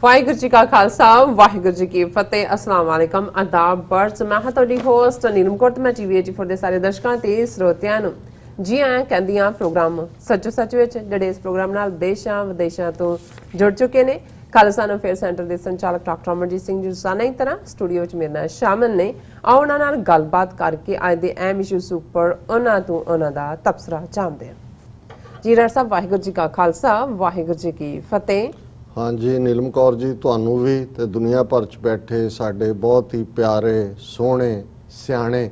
वाहिगुरू जी का खालसा वाहिगुरू जी की फतेह। अस्सलाम वालेकुम आदाब बर्ड्स। मैं हाँ तुहाडी होस्ट नीलम कौर ते मैं टीवी 84 ਦੇ ਸਾਰੇ ਦਰਸ਼ਕਾਂ ਤੇ ਸਰੋਤਿਆਂ ਨੂੰ ਜੀ ਆਇਆਂ ਕਹਿੰਦੀ ਹਾਂ ਪ੍ਰੋਗਰਾਮ ਸੱਚੋ ਸੱਚ ਵਿੱਚ ਜਿਹੜੇ ਇਸ ਪ੍ਰੋਗਰਾਮ ਨਾਲ ਦੇਸ਼ਾਂ ਵਿਦੇਸ਼ਾਂ ਤੋਂ ਜੁੜ ਚੁੱਕੇ ਨੇ। ਖਾਲਸਾ ਅਫੇਅਰ ਸੈਂਟਰ ਦੇ ਸੰਚਾਲਕ ਡਾਕਟਰ ਅਮਰਜੀਤ ਸਿੰਘ ਜੀ ਰੋਜ਼ਾਨਾ ਹੀ ਤਰ੍ਹਾਂ ਸਟੂਡੀਓ 'ਚ ਮੇਰੇ ਨਾਲ ਸ਼ਾਮਲ ਨੇ। ਆਓ ਉਹਨਾਂ ਨਾਲ ਗੱਲਬਾਤ ਕਰਕੇ ਅੱਜ ਦੇ ਅਹਿਮ ਇਸ਼ੂਜ਼ ਉੱਪਰ ਉਹਨਾਂ ਤੋਂ ਉਹਨਾਂ ਦਾ ਤਬਸਰਾ ਜਾਣਦੇ ਹਾਂ। ਜੀ ਡਾਕਟਰ ਸਾਹਿਬ ਵਾਹਿਗੁਰੂ ਜੀ का खालसा वाहिगुरू जी की फतेह। हाँ जी नीलम कौर जी ਤੁਹਾਨੂੰ भी ਤੇ ਦੁਨੀਆ ਭਰ ਚ ਬੈਠੇ ਸਾਡੇ ਬਹੁਤ ਹੀ ਪਿਆਰੇ ਸੋਹਣੇ ਸਿਆਣੇ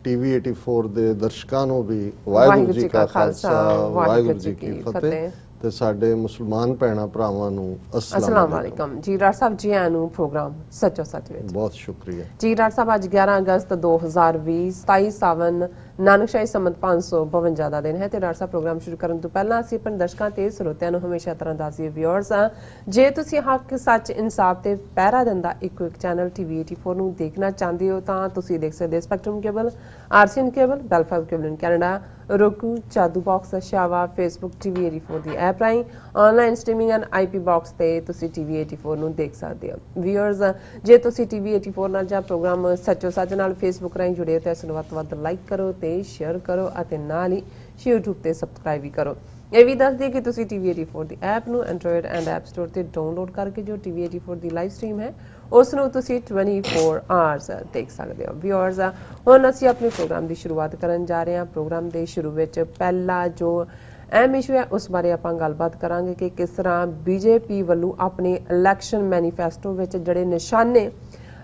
ਟੀਵੀ 84 ਦੇ ਦਰਸ਼ਕਾਂ ਨੂੰ ਵੀ ਵਾਹਿਗੁਰੂ ਜੀ ਕਾ ਖਾਲਸਾ ਵਾਹਿਗੁਰੂ ਜੀ ਕੀ ਫਤਿਹ ਤੇ ਸਾਡੇ ਮੁਸਲਮਾਨ ਭੈਣਾਂ ਭਰਾਵਾਂ ਨੂੰ अस्सलाम वालेकुम। जी डॉक्टर साहब जी आया ਨੂੰ ਪ੍ਰੋਗਰਾਮ ਸੱਚੋ ਸੱਚ ਵਿੱਚ ਬਹੁਤ ਸ਼ੁਕਰੀਆ ਜੀ। ਡਾਕਟਰ ਸਾਹਿਬ ਅੱਜ 11 ਅਗਸਤ 2020 27 ਸਾਵਨ ਨਾਨਕਸ਼ਾਹੀ ਸੰਮਤ 552 ਦਾ ਦਿਨ ਹੈ ਤੇ ਡਾਕਟਰ ਸਾਹਿਬ ਪ੍ਰੋਗਰਾਮ ਸ਼ੁਰੂ ਕਰਨ ਤੋਂ ਪਹਿਲਾਂ ਅਸੀਂ ਆਪਣੇ ਦਰਸ਼ਕਾਂ ਤੇ ਸਰੋਤਿਆਂ ਨੂੰ ਹਮੇਸ਼ਾ ਤਰ੍ਹਾਂ ਦੱਸਦੇ ਵਿਊਅਰਸ ਆ ਜੇ ਤੁਸੀਂ ਹੱਕ ਸੱਚ ਇਨਸਾਫ ਤੇ ਪਹਿਰਾ ਦਿੰਦਾ ਇੱਕੋ ਇੱਕ ਚੈਨਲ ਟੀਵੀ 84 ਨੂੰ ਦੇਖਣਾ ਚਾਹੁੰਦੇ ਹੋ ਤਾਂ ਤੁਸੀਂ ਦੇਖ ਸਕਦੇ spectrum cable, RCN cable, Bell Fibe cable in Canada, roku, ਚਾਦੂ ਬਾਕਸ, ਸ਼ਾਵਾ, ਫੇਸਬੁੱਕ ਟੀਵੀ 84 ਦੀ ਐਪ ਰਾਹੀਂ online streaming and IP box ਤੇ ਤੁਸੀਂ ਟੀਵੀ 84 ਨੂੰ ਦੇਖ ਸਕਦੇ ਹੋ। ਵਿਊਅਰਸ ਜੇ ਤੁਸੀਂ ਟੀਵੀ 84 ਨਾਲ ਜਾਂ ਪ੍ਰੋਗਰਾਮ ਸੱਚੋ ਸੱਚ ਨਾਲ ਫੇਸਬੁੱਕ ਰਾਹੀਂ ਜੁੜੇ ਹੋ ਤਾਂ ਇਸ ਨੂੰ ਵੱਧ ਤੋਂ ਵੱਧ ਲਾਈਕ ਕਰੋ ਤੇ ਸ਼ੇਅਰ ਕਰੋ ਅਤੇ ਨਾਲ ਹੀ YouTube ਤੇ ਸਬਸਕ੍ਰਾਈਬ ਵੀ ਕਰੋ। ਇਹ ਵੀ ਦੱਸ ਦਈਏ ਕਿ ਤੁਸੀਂ ਟੀਵੀ 84 ਦੀ ਐਪ ਨੂੰ ਐਂਡਰੋਇਡ ਐਂਡ ਐਪ ਸਟੋਰ ਤੇ ਡਾਊਨਲੋਡ ਕਰਕੇ ਜੋ ਟੀਵੀ 84 ਦੀ ਲਾਈਵ ਸਟ੍ਰੀਮ ਹੈ ਉਸ ਨੂੰ ਤੁਸੀਂ 24 ਆਵਰਸ ਦੇਖ ਸਕਦੇ ਹੋ। ਵਿਊਅਰਸ ਹੁਣ ਅਸੀਂ ਆਪਣੇ ਪ੍ਰੋਗਰਾਮ ਦੀ ਸ਼ੁਰੂਆਤ ਕਰਨ ਜਾ ਰਹੇ ਹਾਂ। ਪ੍ਰੋਗਰਾਮ ਦੇ ਸ਼ੁਰੂ ਵਿੱਚ ਪਹਿਲਾ ਜੋ ਅਹਿਮ ਇਸ਼ੂ ਹੈ ਉਸ ਬਾਰੇ ਆਪਾਂ ਗੱਲਬਾਤ ਕਰਾਂਗੇ ਕਿ ਕਿਸ ਤਰ੍ਹਾਂ ਬੀਜੇਪੀ ਵੱਲੋਂ ਆਪਣੇ ਇਲੈਕਸ਼ਨ ਮੈਨੀਫੈਸਟੋ ਵਿੱਚ ਜਿਹੜੇ ਨਿਸ਼ਾਨੇ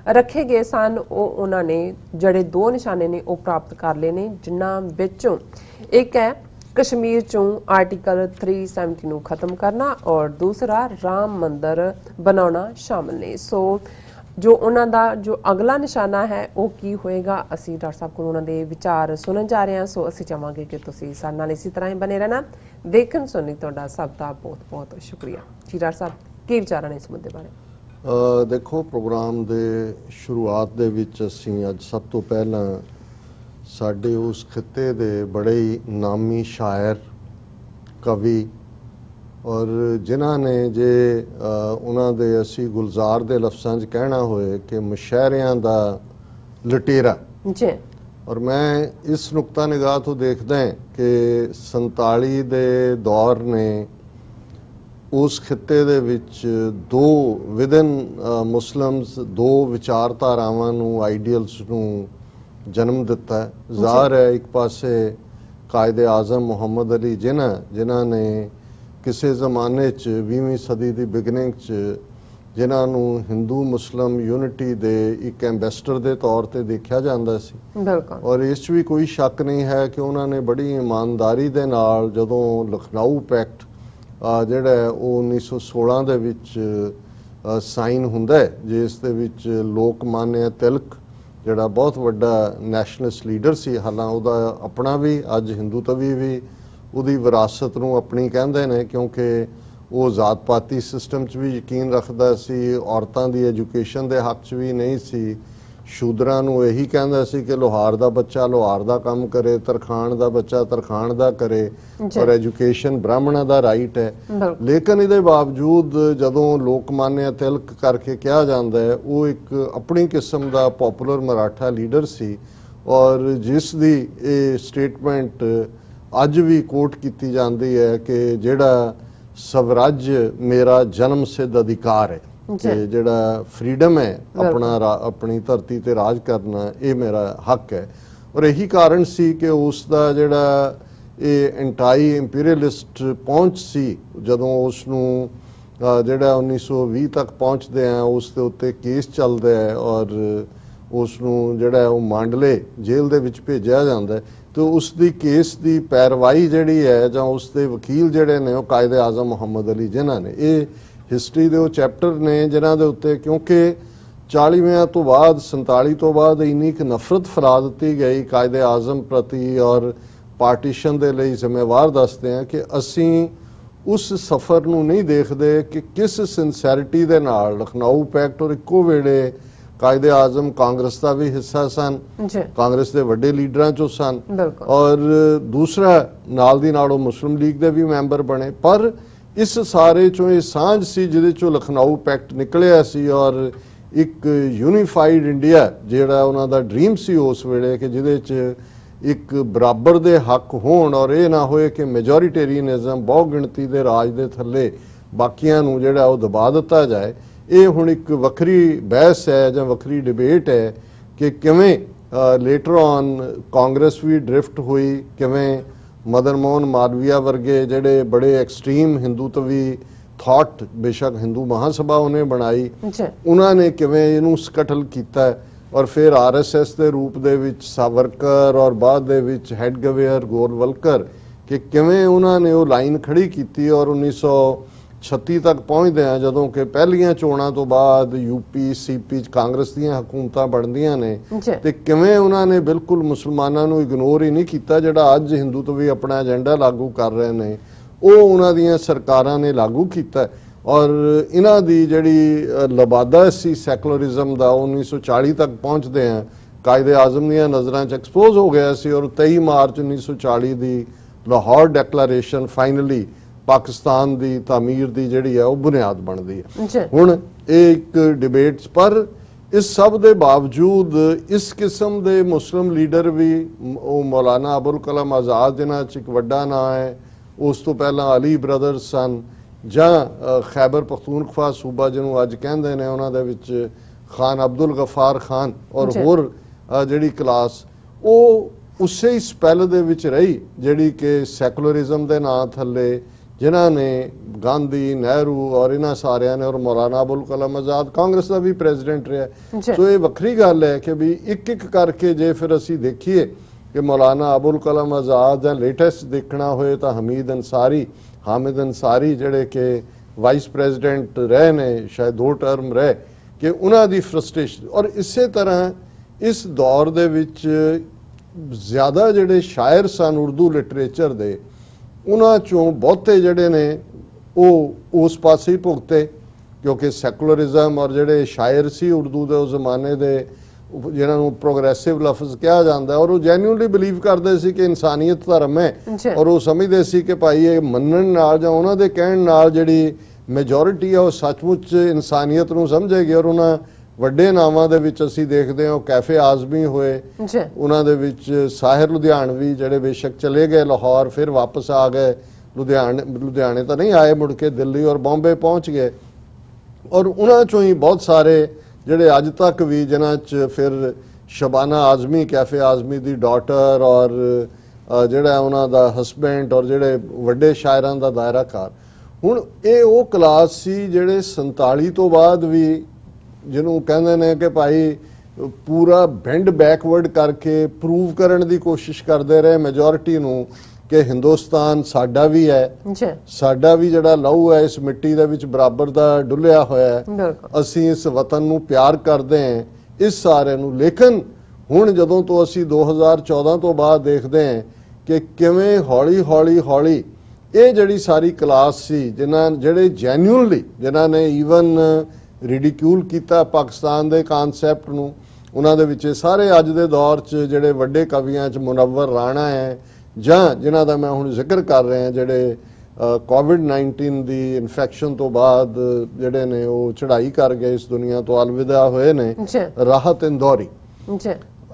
ਰੱਖੇ ਗਏ ਸਨ ਉਹ ਉਹਨਾਂ ਨੇ ਜਿਹੜੇ ਦੋ ਨਿਸ਼ਾਨੇ ਨੇ ਉਹ ਪ੍ਰਾਪਤ ਕਰ ਲਏ ਨੇ, ਜਿਨ੍ਹਾਂ ਵਿੱਚੋਂ ਇੱਕ ਹੈ कश्मीर चों आर्टिकल 370 ਨੂੰ ਖਤਮ ਕਰਨਾ और दूसरा राम मंदिर बनाना शामिल ने। सो जो ਉਹਨਾਂ ਦਾ ਜੋ ਅਗਲਾ ਨਿਸ਼ਾਨਾ ਹੈ ਉਹ ਕੀ ਹੋਏਗਾ ਅਸੀਂ ਡਾਕਟਰ ਸਾਹਿਬ ਕੋਲ ਉਹਨਾਂ ਦੇ ਵਿਚਾਰ ਸੁਣਨ ਜਾ ਰਹੇ ਹਾਂ। ਸੋ ਅਸੀਂ ਚਾਹਾਂਗੇ ਕਿ ਤੁਸੀਂ ਸਾਡੇ ਨਾਲ ਇਸੇ ਤਰ੍ਹਾਂ ਹੀ ਬਨੇ ਰਹਿਣਾ। ਦੇਖਣ ਸੁਣਨ ਤੁਹਾਡਾ ਸਭ ਦਾ ਬਹੁਤ ਬਹੁਤ ਸ਼ੁਕਰੀਆ। ਜੀ ਡਾਕਟਰ ਸਾਹਿਬ ਕੀ ਵਿਚਾਰ ਨੇ ਇਸ ਮੁੱਦੇ ਬਾਰੇ? ਦੇਖੋ ਪ੍ਰੋਗਰਾਮ ਦੇ ਸ਼ੁਰੂਆਤ ਦੇ ਵਿੱਚ ਅਸੀਂ ਅੱਜ ਸਭ ਤੋਂ ਪਹਿਲਾਂ ਸਾਡੇ ਉਸ ਖਿੱਤੇ ਦੇ ਬੜੇ ਹੀ ਨਾਮੀ ਸ਼ਾਇਰ ਕਵੀ ਔਰ ਜਿਨ੍ਹਾਂ ਨੇ ਜੇ ਉਹਨਾਂ ਦੇ ਅਸੀਂ ਗੁਲਜ਼ਾਰ ਦੇ ਲਫ਼ਜ਼ਾਂ 'ਚ ਕਹਿਣਾ ਹੋਏ ਕਿ ਮੁਸ਼ਾਇਰਿਆਂ ਦਾ ਲਟੇਰਾ ਜੀ, ਔਰ ਮੈਂ ਇਸ ਨੁਕਤਾ ਨਿਗਾਹ ਤੋਂ ਦੇਖਦਾ ਕਿ 47 ਦੇ ਦੌਰ ਨੇ ਉਸ ਖਿੱਤੇ ਦੇ ਵਿੱਚ ਦੋ ਵਿਦਨ ਮੁਸਲਿਮਸ ਦੋ ਵਿਚਾਰਧਾਰਾਵਾਂ ਨੂੰ ਆਈਡੀਅਲਸ ਨੂੰ जन्म दिता है। ਜ਼ਾਹਰ है एक पासे कायदे आज़म मुहम्मद अली जिन्हां ने किसी ज़माने 20वीं सदी की बिगनिंग जिन्हां नूं हिंदू मुस्लिम यूनिटी दे एक एंबेसडर के तौर पर देखा जाता सी और इस भी कोई शक नहीं है कि उन्होंने बड़ी ईमानदारी दे नाल जदों लखनऊ पैक्ट जिहड़ा वो 1916 दे विच साइन हुंदा है जिस दे विच लोकमान्य तिलक ਜਿਹੜਾ ਬਹੁਤ ਵੱਡਾ ਨੈਸ਼ਨਲਿਸਟ ਲੀਡਰ ਸੀ, ਹਾਲਾਂ ਉਹਦਾ ਆਪਣਾ ਵੀ ਅੱਜ ਹਿੰਦੂ ਤਵੀ ਵੀ ਉਹਦੀ ਵਿਰਾਸਤ ਨੂੰ ਆਪਣੀ ਕਹਿੰਦੇ ਨੇ ਕਿਉਂਕਿ ਉਹ ਜ਼ਾਤ ਪਾਤੀ ਸਿਸਟਮ 'ਚ ਵੀ ਯਕੀਨ ਰੱਖਦਾ ਸੀ, ਔਰਤਾਂ ਦੀ ਐਜੂਕੇਸ਼ਨ ਦੇ ਹੱਕ 'ਚ ਵੀ ਨਹੀਂ ਸੀ, ਸ਼ੂਦਰਾਂ ਨੂੰ ਇਹੀ ਕਹਿੰਦਾ ਸੀ ਕਿ ਲੋਹਾਰ ਦਾ ਬੱਚਾ ਲੋਹਾਰ ਦਾ ਕੰਮ ਕਰੇ, ਤਰਖਾਣ ਦਾ ਬੱਚਾ ਤਰਖਾਣ ਦਾ ਕਰੇ ਔਰ ਐਜੂਕੇਸ਼ਨ ਬ੍ਰਾਹਮਣਾਂ ਦਾ ਰਾਈਟ ਹੈ। ਲੇਕਿਨ ਇਹਦੇ ਬਾਵਜੂਦ ਜਦੋਂ ਲੋਕਮਾਨਿਆ ਤਿਲਕ ਕਰਕੇ ਕਿਹਾ ਜਾਂਦਾ ਹੈ ਉਹ ਇੱਕ ਆਪਣੀ ਕਿਸਮ ਦਾ ਪੋਪੂਲਰ ਮਰਾਠਾ ਲੀਡਰ ਸੀ ਔਰ ਜਿਸ ਦੀ ਇਹ ਸਟੇਟਮੈਂਟ ਅੱਜ ਵੀ ਕੋਟ ਕੀਤੀ ਜਾਂਦੀ ਹੈ ਕਿ ਜਿਹੜਾ ਸਵਰਾਜ ਮੇਰਾ ਜਨਮ ਸਿੱਧ ਅਧਿਕਾਰ ਹੈ कि जिहड़ा फ्रीडम है अपना अपनी धरती ते राज करना ये मेरा हक है। और यही कारण सी कि उसका जिहड़ा ये एंटाई इंपीरियलिस्ट पहुँच सी जदों उसनूं जिहड़ा 1920 तक पहुँचदे हैं उस दे उत्ते केस चलदा है और उसनूं जिहड़ा वो मांडले जेल दे विच भेजिया जांदा है तो उसकी केस की पैरवाई जिहड़ी है जां उसके वकील जिहड़े ने वो कायदे आज़म मुहम्मद अली जिन्हां ने ये हिस्टरी के वो चैप्टर ने जिन्हों के उत्ते क्योंकि 40वें तो बाद 47 तो बाद इन्नी एक नफरत फैला दी गई कायदे आज़म प्रति और पार्टीशन के लिए जिम्मेवार दसते हैं कि असी उस सफ़र नूं नहीं देखते कि किस सिंसैरिटी दे नाल लखनऊ पैक्ट और इक्को वेले कायदे आज़म कांग्रेस का भी हिस्सा सन, कांग्रेस के वड्डे लीडरां चों सन और दूसरा नाल दी नाल मुस्लिम लीग के भी मैंबर बने। पर ਇਸ ਸਾਰੇ ਚੋਂ ਇਹ ਸਾਂਝ ਸੀ ਜਿਹਦੇ ਚੋਂ ਲਖਨਊ ਪੈਕਟ ਨਿਕਲਿਆ ਸੀ ਔਰ ਇੱਕ ਯੂਨੀਫਾਈਡ ਇੰਡੀਆ ਜਿਹੜਾ ਉਹਨਾਂ ਦਾ ਡ੍ਰੀਮ ਸੀ ਉਸ ਵੇਲੇ ਕਿ ਜਿਹਦੇ 'ਚ ਇੱਕ ਬਰਾਬਰ ਦੇ ਹੱਕ ਹੋਣ ਔਰ ਇਹ ਨਾ ਹੋਏ ਕਿ ਮੈਜੋਰਿਟੇਰੀਅਨਿਜ਼ਮ ਬਹੁ ਗਿਣਤੀ ਦੇ ਰਾਜ ਦੇ ਥੱਲੇ ਬਾਕੀਆਂ ਨੂੰ ਜਿਹੜਾ ਉਹ ਦਬਾ ਦਿੱਤਾ ਜਾਏ। ਇਹ ਹੁਣ ਇੱਕ ਵੱਖਰੀ ਬਹਿਸ ਹੈ ਜਾਂ ਵੱਖਰੀ ਡਿਬੇਟ ਹੈ ਕਿ ਕਿਵੇਂ later on Congress we drift ਹੋਈ, ਕਿਵੇਂ ਮਦਨ ਮੋਹਨ ਮਾਲਵੀਆ ਵਰਗੇ ਜਿਹੜੇ ਬੜੇ ਐਕਸਟ੍ਰੀਮ ਹਿੰਦੂਤਵੀ ਥਾਟ, ਬੇਸ਼ੱਕ ਹਿੰਦੂ ਮਹਾਸਭਾ ਉਹਨੇ ਬਣਾਈ, ਉਹਨਾਂ ਨੇ ਕਿਵੇਂ ਇਹਨੂੰ ਸਕਟਲ ਕੀਤਾ ਔਰ ਫਿਰ ਆਰਐਸਐਸ ਦੇ ਰੂਪ ਦੇ ਵਿੱਚ ਸਾਵਰਕਰ ਔਰ ਬਾਅਦ ਦੇ ਵਿੱਚ ਹੈਡਗਵੇਅਰ ਗੋਰਵਲਕਰ ਕਿ ਕਿਵੇਂ ਉਹਨਾਂ ਨੇ ਉਹ ਲਾਈਨ ਖੜੀ ਕੀਤੀ ਔਰ 1936 ਤੱਕ ਪਹੁੰਚਦੇ ਆ ਜਦੋਂ ਕਿ ਪਹਿਲੀਆਂ ਚੋਣਾਂ ਤੋਂ ਬਾਅਦ ਯੂਪੀ ਸੀਪੀ ਚ ਕਾਂਗਰਸ ਦੀਆਂ ਹਕੂਮਤਾਂ ਬਣਦੀਆਂ ਨੇ ਤੇ ਕਿਵੇਂ ਉਹਨਾਂ ਨੇ ਬਿਲਕੁਲ ਮੁਸਲਮਾਨਾਂ ਨੂੰ ਇਗਨੋਰ ਹੀ ਨਹੀਂ ਕੀਤਾ। ਜਿਹੜਾ ਅੱਜ ਹਿੰਦੂਤਵੀ ਆਪਣਾ ਏਜੰਡਾ ਲਾਗੂ ਕਰ ਰਹੇ ਨੇ ਉਹ ਉਹਨਾਂ ਦੀਆਂ ਸਰਕਾਰਾਂ ਨੇ ਲਾਗੂ ਕੀਤਾ ਔਰ ਇਹਨਾਂ ਦੀ ਜਿਹੜੀ ਲਬਾਦਾ ਸੀ ਸੈਕੂਲਰਿਜ਼ਮ ਦਾ 1940 ਤੱਕ ਪਹੁੰਚਦੇ ਆ ਕਾਇਦੇ ਆਜ਼ਮ ਦੀਆਂ ਨਜ਼ਰਾਂ 'ਚ ਐਕਸਪੋਜ਼ ਹੋ ਗਿਆ ਸੀ ਔਰ 23 ਮਾਰਚ 1940 ਦੀ ਲਾਹੌਰ ਡੈਕਲੇਰੇਸ਼ਨ ਫਾਈਨਲੀ ਪਾਕਿਸਤਾਨ ਦੀ ਤਾਮੀਰ ਦੀ ਜਿਹੜੀ ਹੈ ਉਹ ਬੁਨਿਆਦ ਬਣਦੀ ਹੈ। ਹੁਣ ਇਹ ਇੱਕ ਡਿਬੇਟ ਪਰ ਇਸ ਸਭ ਦੇ ਬਾਵਜੂਦ ਇਸ ਕਿਸਮ ਦੇ ਮੁਸਲਿਮ ਲੀਡਰ ਵੀ ਉਹ ਮੌਲਾਨਾ ਅਬੁਲ ਕਲਾਮ ਆਜ਼ਾਦ ਜਿਨ੍ਹਾਂ 'ਚ ਇੱਕ ਵੱਡਾ ਨਾਂ ਹੈ, ਉਸ ਤੋਂ ਪਹਿਲਾਂ ਅਲੀ ਬ੍ਰਦਰਸ ਸਨ ਜਾਂ ਖੈਬਰ ਪਖਤੂਨਖਵਾ ਸੂਬਾ ਜਿਹਨੂੰ ਅੱਜ ਕਹਿੰਦੇ ਨੇ ਉਹਨਾਂ ਦੇ ਵਿੱਚ ਖਾਨ ਅਬਦੁਲ ਗਫਾਰ ਖਾਨ ਔਰ ਹੋਰ ਜਿਹੜੀ ਕਲਾਸ ਉਹ ਉਸੇ ਹੀ ਸਪੈਲ ਦੇ ਵਿੱਚ ਰਹੀ ਜਿਹੜੀ ਕਿ ਸੈਕੂਲਰਿਜ਼ਮ ਦੇ ਨਾਂ ਥੱਲੇ ਜਿਨ੍ਹਾਂ ਨੇ ਗਾਂਧੀ, ਨਹਿਰੂ ਔਰ ਇਹਨਾਂ ਸਾਰਿਆਂ ਨੇ ਔਰ ਮੌਲਾਨਾ ਅਬੁਲ ਕਲਾਮ ਆਜ਼ਾਦ ਕਾਂਗਰਸ ਦਾ ਵੀ ਪ੍ਰੈਜ਼ੀਡੈਂਟ ਰਿਹਾ। ਸੋ ਇਹ ਵੱਖਰੀ ਗੱਲ ਹੈ ਕਿ ਵੀ ਇੱਕ ਇੱਕ ਕਰਕੇ ਜੇ ਫਿਰ ਅਸੀਂ ਦੇਖੀਏ ਕਿ ਮੌਲਾਨਾ ਅਬੁਲ ਕਲਾਮ ਆਜ਼ਾਦ ਜਾਂ ਲੇਟੈਸਟ ਦੇਖਣਾ ਹੋਏ ਤਾਂ ਹਾਮਿਦ ਅੰਸਾਰੀ ਜਿਹੜੇ ਕਿ ਵਾਈਸ ਪ੍ਰੈਜ਼ੀਡੈਂਟ ਰਹੇ ਨੇ ਸ਼ਾਇਦ 2 ਟਰਮ ਰਹੇ ਕਿ ਉਹਨਾਂ ਦੀ ਫਰਸਟ੍ਰੇਸ਼ਨ ਔਰ ਇਸੇ ਤਰ੍ਹਾਂ ਇਸ ਦੌਰ ਦੇ ਵਿੱਚ ਜ਼ਿਆਦਾ ਜਿਹੜੇ ਸ਼ਾਇਰ ਸਨ ਉਰਦੂ ਲਿਟਰੇਚਰ ਦੇ ਉਹਨਾਂ ਚੋਂ ਬਹੁਤੇ ਜਿਹੜੇ ਨੇ ਉਹ ਉਸ ਪਾਸੇ ਹੀ ਭੁਗਤੇ ਕਿਉਂਕਿ ਸੈਕੂਲਰਿਜ਼ਮ ਔਰ ਜਿਹੜੇ ਸ਼ਾਇਰ ਸੀ ਉਰਦੂ ਦੇ ਉਸ ਜ਼ਮਾਨੇ ਦੇ ਜਿਨ੍ਹਾਂ ਨੂੰ ਪ੍ਰੋਗਰੈਸਿਵ ਲਫ਼ਜ਼ ਕਿਹਾ ਜਾਂਦਾ ਔਰ ਉਹ ਜੈਨੂਇਨਲੀ ਬਿਲੀਵ ਕਰਦੇ ਸੀ ਕਿ ਇਨਸਾਨੀਅਤ ਧਰਮ ਹੈ ਔਰ ਉਹ ਸਮਝਦੇ ਸੀ ਕਿ ਭਾਈ ਇਹ ਮੰਨਣ ਨਾਲ ਜਾਂ ਉਹਨਾਂ ਦੇ ਕਹਿਣ ਨਾਲ ਜਿਹੜੀ ਮੈਜੋਰਿਟੀ ਹੈ ਉਹ ਸੱਚਮੁੱਚ ਇਨਸਾਨੀਅਤ ਨੂੰ ਸਮਝੇਗੀ ਔਰ ਉਹਨਾਂ ਵੱਡੇ ਨਾਵਾਂ ਦੇ ਵਿੱਚ ਅਸੀਂ ਦੇਖਦੇ ਹਾਂ ਕੈਫੇ ਆਜ਼ਮੀ ਹੋਏ, ਉਹਨਾਂ ਦੇ ਵਿੱਚ ਸਾਹਿਰ ਲੁਧਿਆਣਵੀ ਜਿਹੜੇ ਬੇਸ਼ੱਕ ਚਲੇ ਗਏ ਲਾਹੌਰ ਫਿਰ ਵਾਪਸ ਆ ਗਏ, ਲੁਧਿਆਣੇ ਤਾਂ ਨਹੀਂ ਆਏ, ਮੁੜ ਕੇ ਦਿੱਲੀ ਔਰ ਬੰਬੇ ਪਹੁੰਚ ਗਏ ਔਰ ਉਹਨਾਂ ਚੋਂ ਹੀ ਬਹੁਤ ਸਾਰੇ ਜਿਹੜੇ ਅੱਜ ਤੱਕ ਵੀ ਜਿਨ੍ਹਾਂ 'ਚ ਫਿਰ ਸ਼ਬਾਨਾ ਆਜ਼ਮੀ ਕੈਫੇ ਆਜ਼ਮੀ ਦੀ ਡਾਟਰ ਔਰ ਜਿਹੜਾ ਉਹਨਾਂ ਦਾ ਹਸਬੈਂਡ ਔਰ ਜਿਹੜੇ ਵੱਡੇ ਸ਼ਾਇਰਾਂ ਦਾ ਦਾਇਰਾਕਾਰ। ਹੁਣ ਇਹ ਉਹ ਕਲਾਸ ਸੀ ਜਿਹੜੇ 47 ਤੋਂ ਬਾਅਦ ਵੀ ਜਿਹਨੂੰ ਕਹਿੰਦੇ ਨੇ ਕਿ ਭਾਈ ਪੂਰਾ ਬੈਂਡ ਬੈਕਵਰਡ ਕਰਕੇ ਪ੍ਰੂਵ ਕਰਨ ਦੀ ਕੋਸ਼ਿਸ਼ ਕਰਦੇ ਰਹੇ ਮੈਜੋਰਿਟੀ ਨੂੰ ਕਿ ਹਿੰਦੁਸਤਾਨ ਸਾਡਾ ਵੀ ਹੈ, ਸਾਡਾ ਵੀ ਜਿਹੜਾ ਲਹੂ ਹੈ ਇਸ ਮਿੱਟੀ ਦੇ ਵਿੱਚ ਬਰਾਬਰ ਦਾ ਡੁੱਲਿਆ ਹੋਇਆ ਹੈ, ਅਸੀਂ ਇਸ ਵਤਨ ਨੂੰ ਪਿਆਰ ਕਰਦੇ ਹਾਂ ਇਸ ਸਾਰੇ ਨੂੰ। ਲੇਕਿਨ ਹੁਣ ਜਦੋਂ ਤੋਂ ਅਸੀਂ 2014 ਤੋਂ ਬਾਅਦ ਦੇਖਦੇ ਹਾਂ ਕਿ ਕਿਵੇਂ ਹੌਲੀ ਇਹ ਜਿਹੜੀ ਸਾਰੀ ਕਲਾਸ ਸੀ ਜਿਹੜੇ ਜੈਨੂਇਨਲੀ ਜਿਨ੍ਹਾਂ ਨੇ ਈਵਨ ਰਿਡੀਕਿਊਲ ਕੀਤਾ ਪਾਕਿਸਤਾਨ ਦੇ ਕਨਸੈਪਟ ਨੂੰ, ਉਹਨਾਂ ਦੇ ਵਿੱਚ ਸਾਰੇ ਅੱਜ ਦੇ ਦੌਰ 'ਚ ਜਿਹੜੇ ਵੱਡੇ ਕਵੀਆਂ 'ਚ ਮੁਨੱਵਰ ਰਾਣਾ ਹੈ ਜਾਂ ਜਿਨ੍ਹਾਂ ਦਾ ਮੈਂ ਹੁਣ ਜ਼ਿਕਰ ਕਰ ਰਿਹਾ ਜਿਹੜੇ ਕੋਵਿਡ-19 ਦੀ ਇਨਫੈਕਸ਼ਨ ਤੋਂ ਬਾਅਦ ਜਿਹੜੇ ਨੇ ਉਹ ਚੜ੍ਹਾਈ ਕਰ ਗਏ ਇਸ ਦੁਨੀਆ ਤੋਂ ਅਲਵਿਦਾ ਹੋਏ ਨੇ, ਰਾਹਤ ਇੰਦੌਰੀ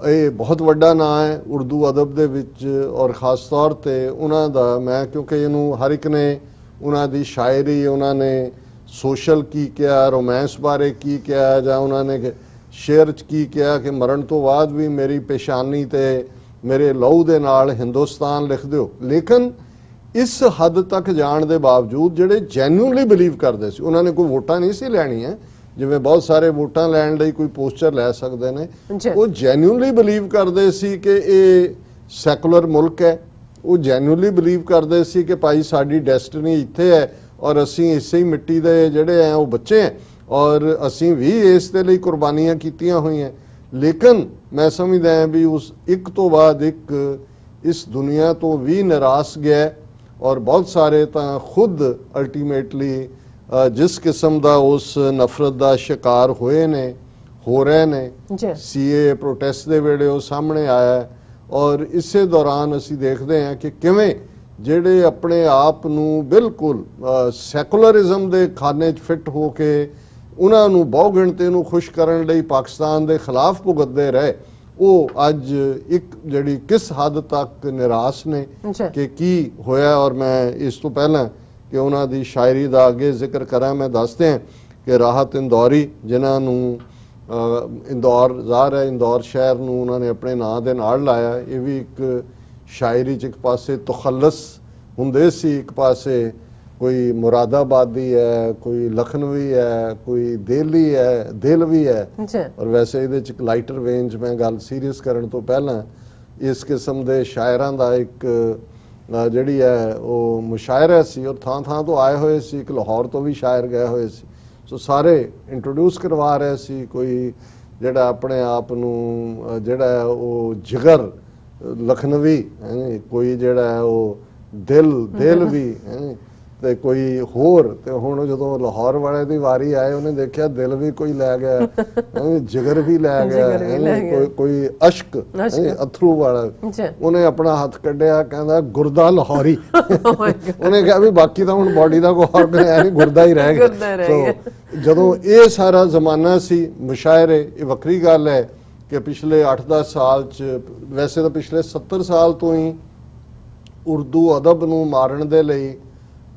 ਇਹ ਬਹੁਤ ਵੱਡਾ ਨਾਂ ਹੈ ਉਰਦੂ ਅਦਬ ਦੇ ਵਿੱਚ ਔਰ ਖਾਸ ਤੌਰ ਤੇ ਉਹਨਾਂ ਦਾ ਮੈਂ ਕਿਉਂਕਿ ਇਹਨੂੰ ਹਰ ਇੱਕ ਨੇ ਉਹਨਾਂ ਦੀ ਸ਼ਾਇਰੀ ਉਹਨਾਂ ਨੇ ਸੋਸ਼ਲ ਕੀ ਕਿਹਾ, ਰੋਮਾਂਸ ਬਾਰੇ ਕੀ ਕਿਹਾ ਜਾਂ ਉਹਨਾਂ ਨੇ ਸ਼ੇਅਰ 'ਚ ਕੀ ਕਿਹਾ ਕਿ ਮਰਨ ਤੋਂ ਬਾਅਦ ਵੀ ਮੇਰੀ ਪੇਸ਼ਾਨੀ ਤੇ ਮੇਰੇ ਲਹੂ ਦੇ ਨਾਲ ਹਿੰਦੁਸਤਾਨ ਲਿਖ ਦਿਓ। ਲੇਕਿਨ ਇਸ ਹੱਦ ਤੱਕ ਜਾਣ ਦੇ ਬਾਵਜੂਦ ਜਿਹੜੇ ਜੈਨੂਇਨਲੀ ਬਿਲੀਵ ਕਰਦੇ ਸੀ ਉਹਨਾਂ ਨੇ ਕੋਈ ਵੋਟਾਂ ਨਹੀਂ ਸੀ ਲੈਣੀਆਂ ਜਿਵੇਂ ਬਹੁਤ ਸਾਰੇ ਵੋਟਾਂ ਲੈਣ ਲਈ ਕੋਈ ਪੋਸਟਰ ਲੈ ਸਕਦੇ ਨੇ, ਉਹ ਜੈਨੂਇਨਲੀ ਬਿਲੀਵ ਕਰਦੇ ਸੀ ਕਿ ਇਹ ਸੈਕੂਲਰ ਮੁਲਕ ਹੈ, ਉਹ ਜੈਨੂਇਨਲੀ ਬਿਲੀਵ ਕਰਦੇ ਸੀ ਕਿ ਭਾਈ ਸਾਡੀ ਡੈਸਟੀਨੀ ਇੱਥੇ ਹੈ ਔਰ ਅਸੀਂ ਇਸੇ ਹੀ ਮਿੱਟੀ ਦੇ ਜਿਹੜੇ ਆ ਉਹ ਬੱਚੇ ਹੈ ਔਰ ਅਸੀਂ ਵੀ ਇਸ ਦੇ ਲਈ ਕੁਰਬਾਨੀਆਂ ਕੀਤੀਆਂ ਹੋਈਆਂ। ਲੇਕਿਨ ਮੈਂ ਸਮਝਦਾ ਹਾਂ ਵੀ ਉਸ ਇੱਕ ਤੋਂ ਬਾਅਦ ਇੱਕ ਇਸ ਦੁਨੀਆ ਤੋਂ ਵੀ ਨਿਰਾਸ਼ ਗਿਆ ਔਰ ਬਹੁਤ ਸਾਰੇ ਤਾਂ ਖੁਦ ਅਲਟੀਮੇਟਲੀ ਜਿਸ ਕਿਸਮ ਦਾ ਉਸ ਨਫ਼ਰਤ ਦਾ ਸ਼ਿਕਾਰ ਹੋਏ ਨੇ ਹੋ ਰਹੇ ਨੇ। ਸੀਏ ਪ੍ਰੋਟੈਸਟ ਦੇ ਵੇਲੇ ਉਹ ਸਾਹਮਣੇ ਆਇਆ ਔਰ ਇਸੇ ਦੌਰਾਨ ਅਸੀਂ ਦੇਖਦੇ ਹਾਂ ਕਿ ਕਿਵੇਂ ਜਿਹੜੇ ਆਪਣੇ ਆਪ ਨੂੰ ਬਿਲਕੁਲ ਸੈਕੂਲਰਿਜ਼ਮ ਦੇ ਖਾਨੇ 'ਚ ਫਿੱਟ ਹੋ ਕੇ ਉਹਨਾਂ ਨੂੰ ਬਹੁ ਗਿਣਤੀ ਨੂੰ ਖੁਸ਼ ਕਰਨ ਲਈ ਪਾਕਿਸਤਾਨ ਦੇ ਖਿਲਾਫ ਭੁਗਤਦੇ ਰਹੇ, ਉਹ ਅੱਜ ਇੱਕ ਜਿਹੜੀ ਕਿਸ ਹੱਦ ਤੱਕ ਨਿਰਾਸ਼ ਨੇ ਕਿ ਕੀ ਹੋਇਆ। ਔਰ ਮੈਂ ਇਸ ਤੋਂ ਪਹਿਲਾਂ ਕਿ ਉਹਨਾਂ ਦੀ ਸ਼ਾਇਰੀ ਦਾ ਅੱਗੇ ਜ਼ਿਕਰ ਕਰਾਂ, ਮੈਂ ਦੱਸਦੇ ਹਾਂ ਕਿ ਰਾਹਤ ਇੰਦੌਰੀ, ਜਿਨ੍ਹਾਂ ਨੂੰ ਇੰਦੌਰ ਜ਼ਾਹਰ ਹੈ ਇੰਦੌਰ ਸ਼ਹਿਰ ਨੂੰ ਉਹਨਾਂ ਨੇ ਆਪਣੇ ਨਾਂ ਦੇ ਨਾਲ ਲਾਇਆ, ਇਹ ਵੀ ਇੱਕ ਸ਼ਾਇਰੀ 'ਚ ਇੱਕ ਪਾਸੇ ਤਖੱਲਸ ਹੁੰਦੇ ਸੀ, ਇੱਕ ਪਾਸੇ ਕੋਈ ਮੁਰਾਦਾਬਾਦੀ ਹੈ, ਕੋਈ ਲਖਨਵੀ ਹੈ, ਕੋਈ ਦਿਲੀ ਹੈ, ਦਿਲਵੀ ਹੈ। ਔਰ ਵੈਸੇ ਇਹਦੇ 'ਚ ਇੱਕ ਲਾਈਟਰ ਵੇਨ 'ਚ ਮੈਂ ਗੱਲ ਸੀਰੀਅਸ ਕਰਨ ਤੋਂ ਪਹਿਲਾਂ ਇਸ ਕਿਸਮ ਦੇ ਸ਼ਾਇਰਾਂ ਦਾ ਇੱਕ ਜਿਹੜੀ ਹੈ ਉਹ ਮੁਸ਼ਾਇਰਾ ਸੀ, ਔਰ ਥਾਂ ਥਾਂ ਤੋਂ ਆਏ ਹੋਏ ਸੀ, ਇੱਕ ਲਾਹੌਰ ਤੋਂ ਵੀ ਸ਼ਾਇਰ ਗਏ ਹੋਏ ਸੀ। ਸੋ ਸਾਰੇ ਇੰਟਰੋਡਿਊਸ ਕਰਵਾ ਰਹੇ ਸੀ, ਕੋਈ ਜਿਹੜਾ ਆਪਣੇ ਆਪ ਨੂੰ ਜਿਹੜਾ ਉਹ ਜਿਗਰ ਲਖਨਵੀ, ਕੋਈ ਜਿਹੜਾ ਉਹ ਦਿਲਵੀ, ਤੇ ਕੋਈ ਹੋਰ। ਤੇ ਹੁਣ ਜਦੋਂ ਲਾਹੌਰ ਵਾਲੇ ਦੀ ਵਾਰੀ ਆਏ, ਉਹਨੇ ਦੇਖਿਆ ਦਿਲ ਵੀ ਕੋਈ ਲੈ ਗਿਆ, ਜਿਗਰ ਵੀ ਲੈ ਗਿਆ, ਕੋਈ ਅਸ਼ਕ ਅਥਰੂ ਵਾਲਾ, ਉਹਨੇ ਆਪਣਾ ਹੱਥ ਕੱਢਿਆ, ਕਹਿੰਦਾ ਗੁਰਦਾ ਲਾਹੌਰੀ। ਉਹਨੇ ਕਿਹਾ ਵੀ ਬਾਕੀ ਤਾਂ ਹੁਣ ਬਾਡੀ ਦਾ ਕੋਈ ਆਰਗਨ ਹੈ ਨਹੀਂ, ਗੁਰਦਾ ਹੀ ਰਹਿ ਗਿਆ। ਜਦੋਂ ਇਹ ਸਾਰਾ ਜ਼ਮਾਨਾ ਸੀ ਮੁਸ਼ਾਇਰੇ, ਇਹ ਵੱਖਰੀ ਗੱਲ ਹੈ ਕਿ ਪਿਛਲੇ 8-10 ਸਾਲ 'ਚ, ਵੈਸੇ ਤਾਂ ਪਿਛਲੇ 70 ਸਾਲ ਤੋਂ ਹੀ ਉਰਦੂ ਅਦਬ ਨੂੰ ਮਾਰਨ ਦੇ ਲਈ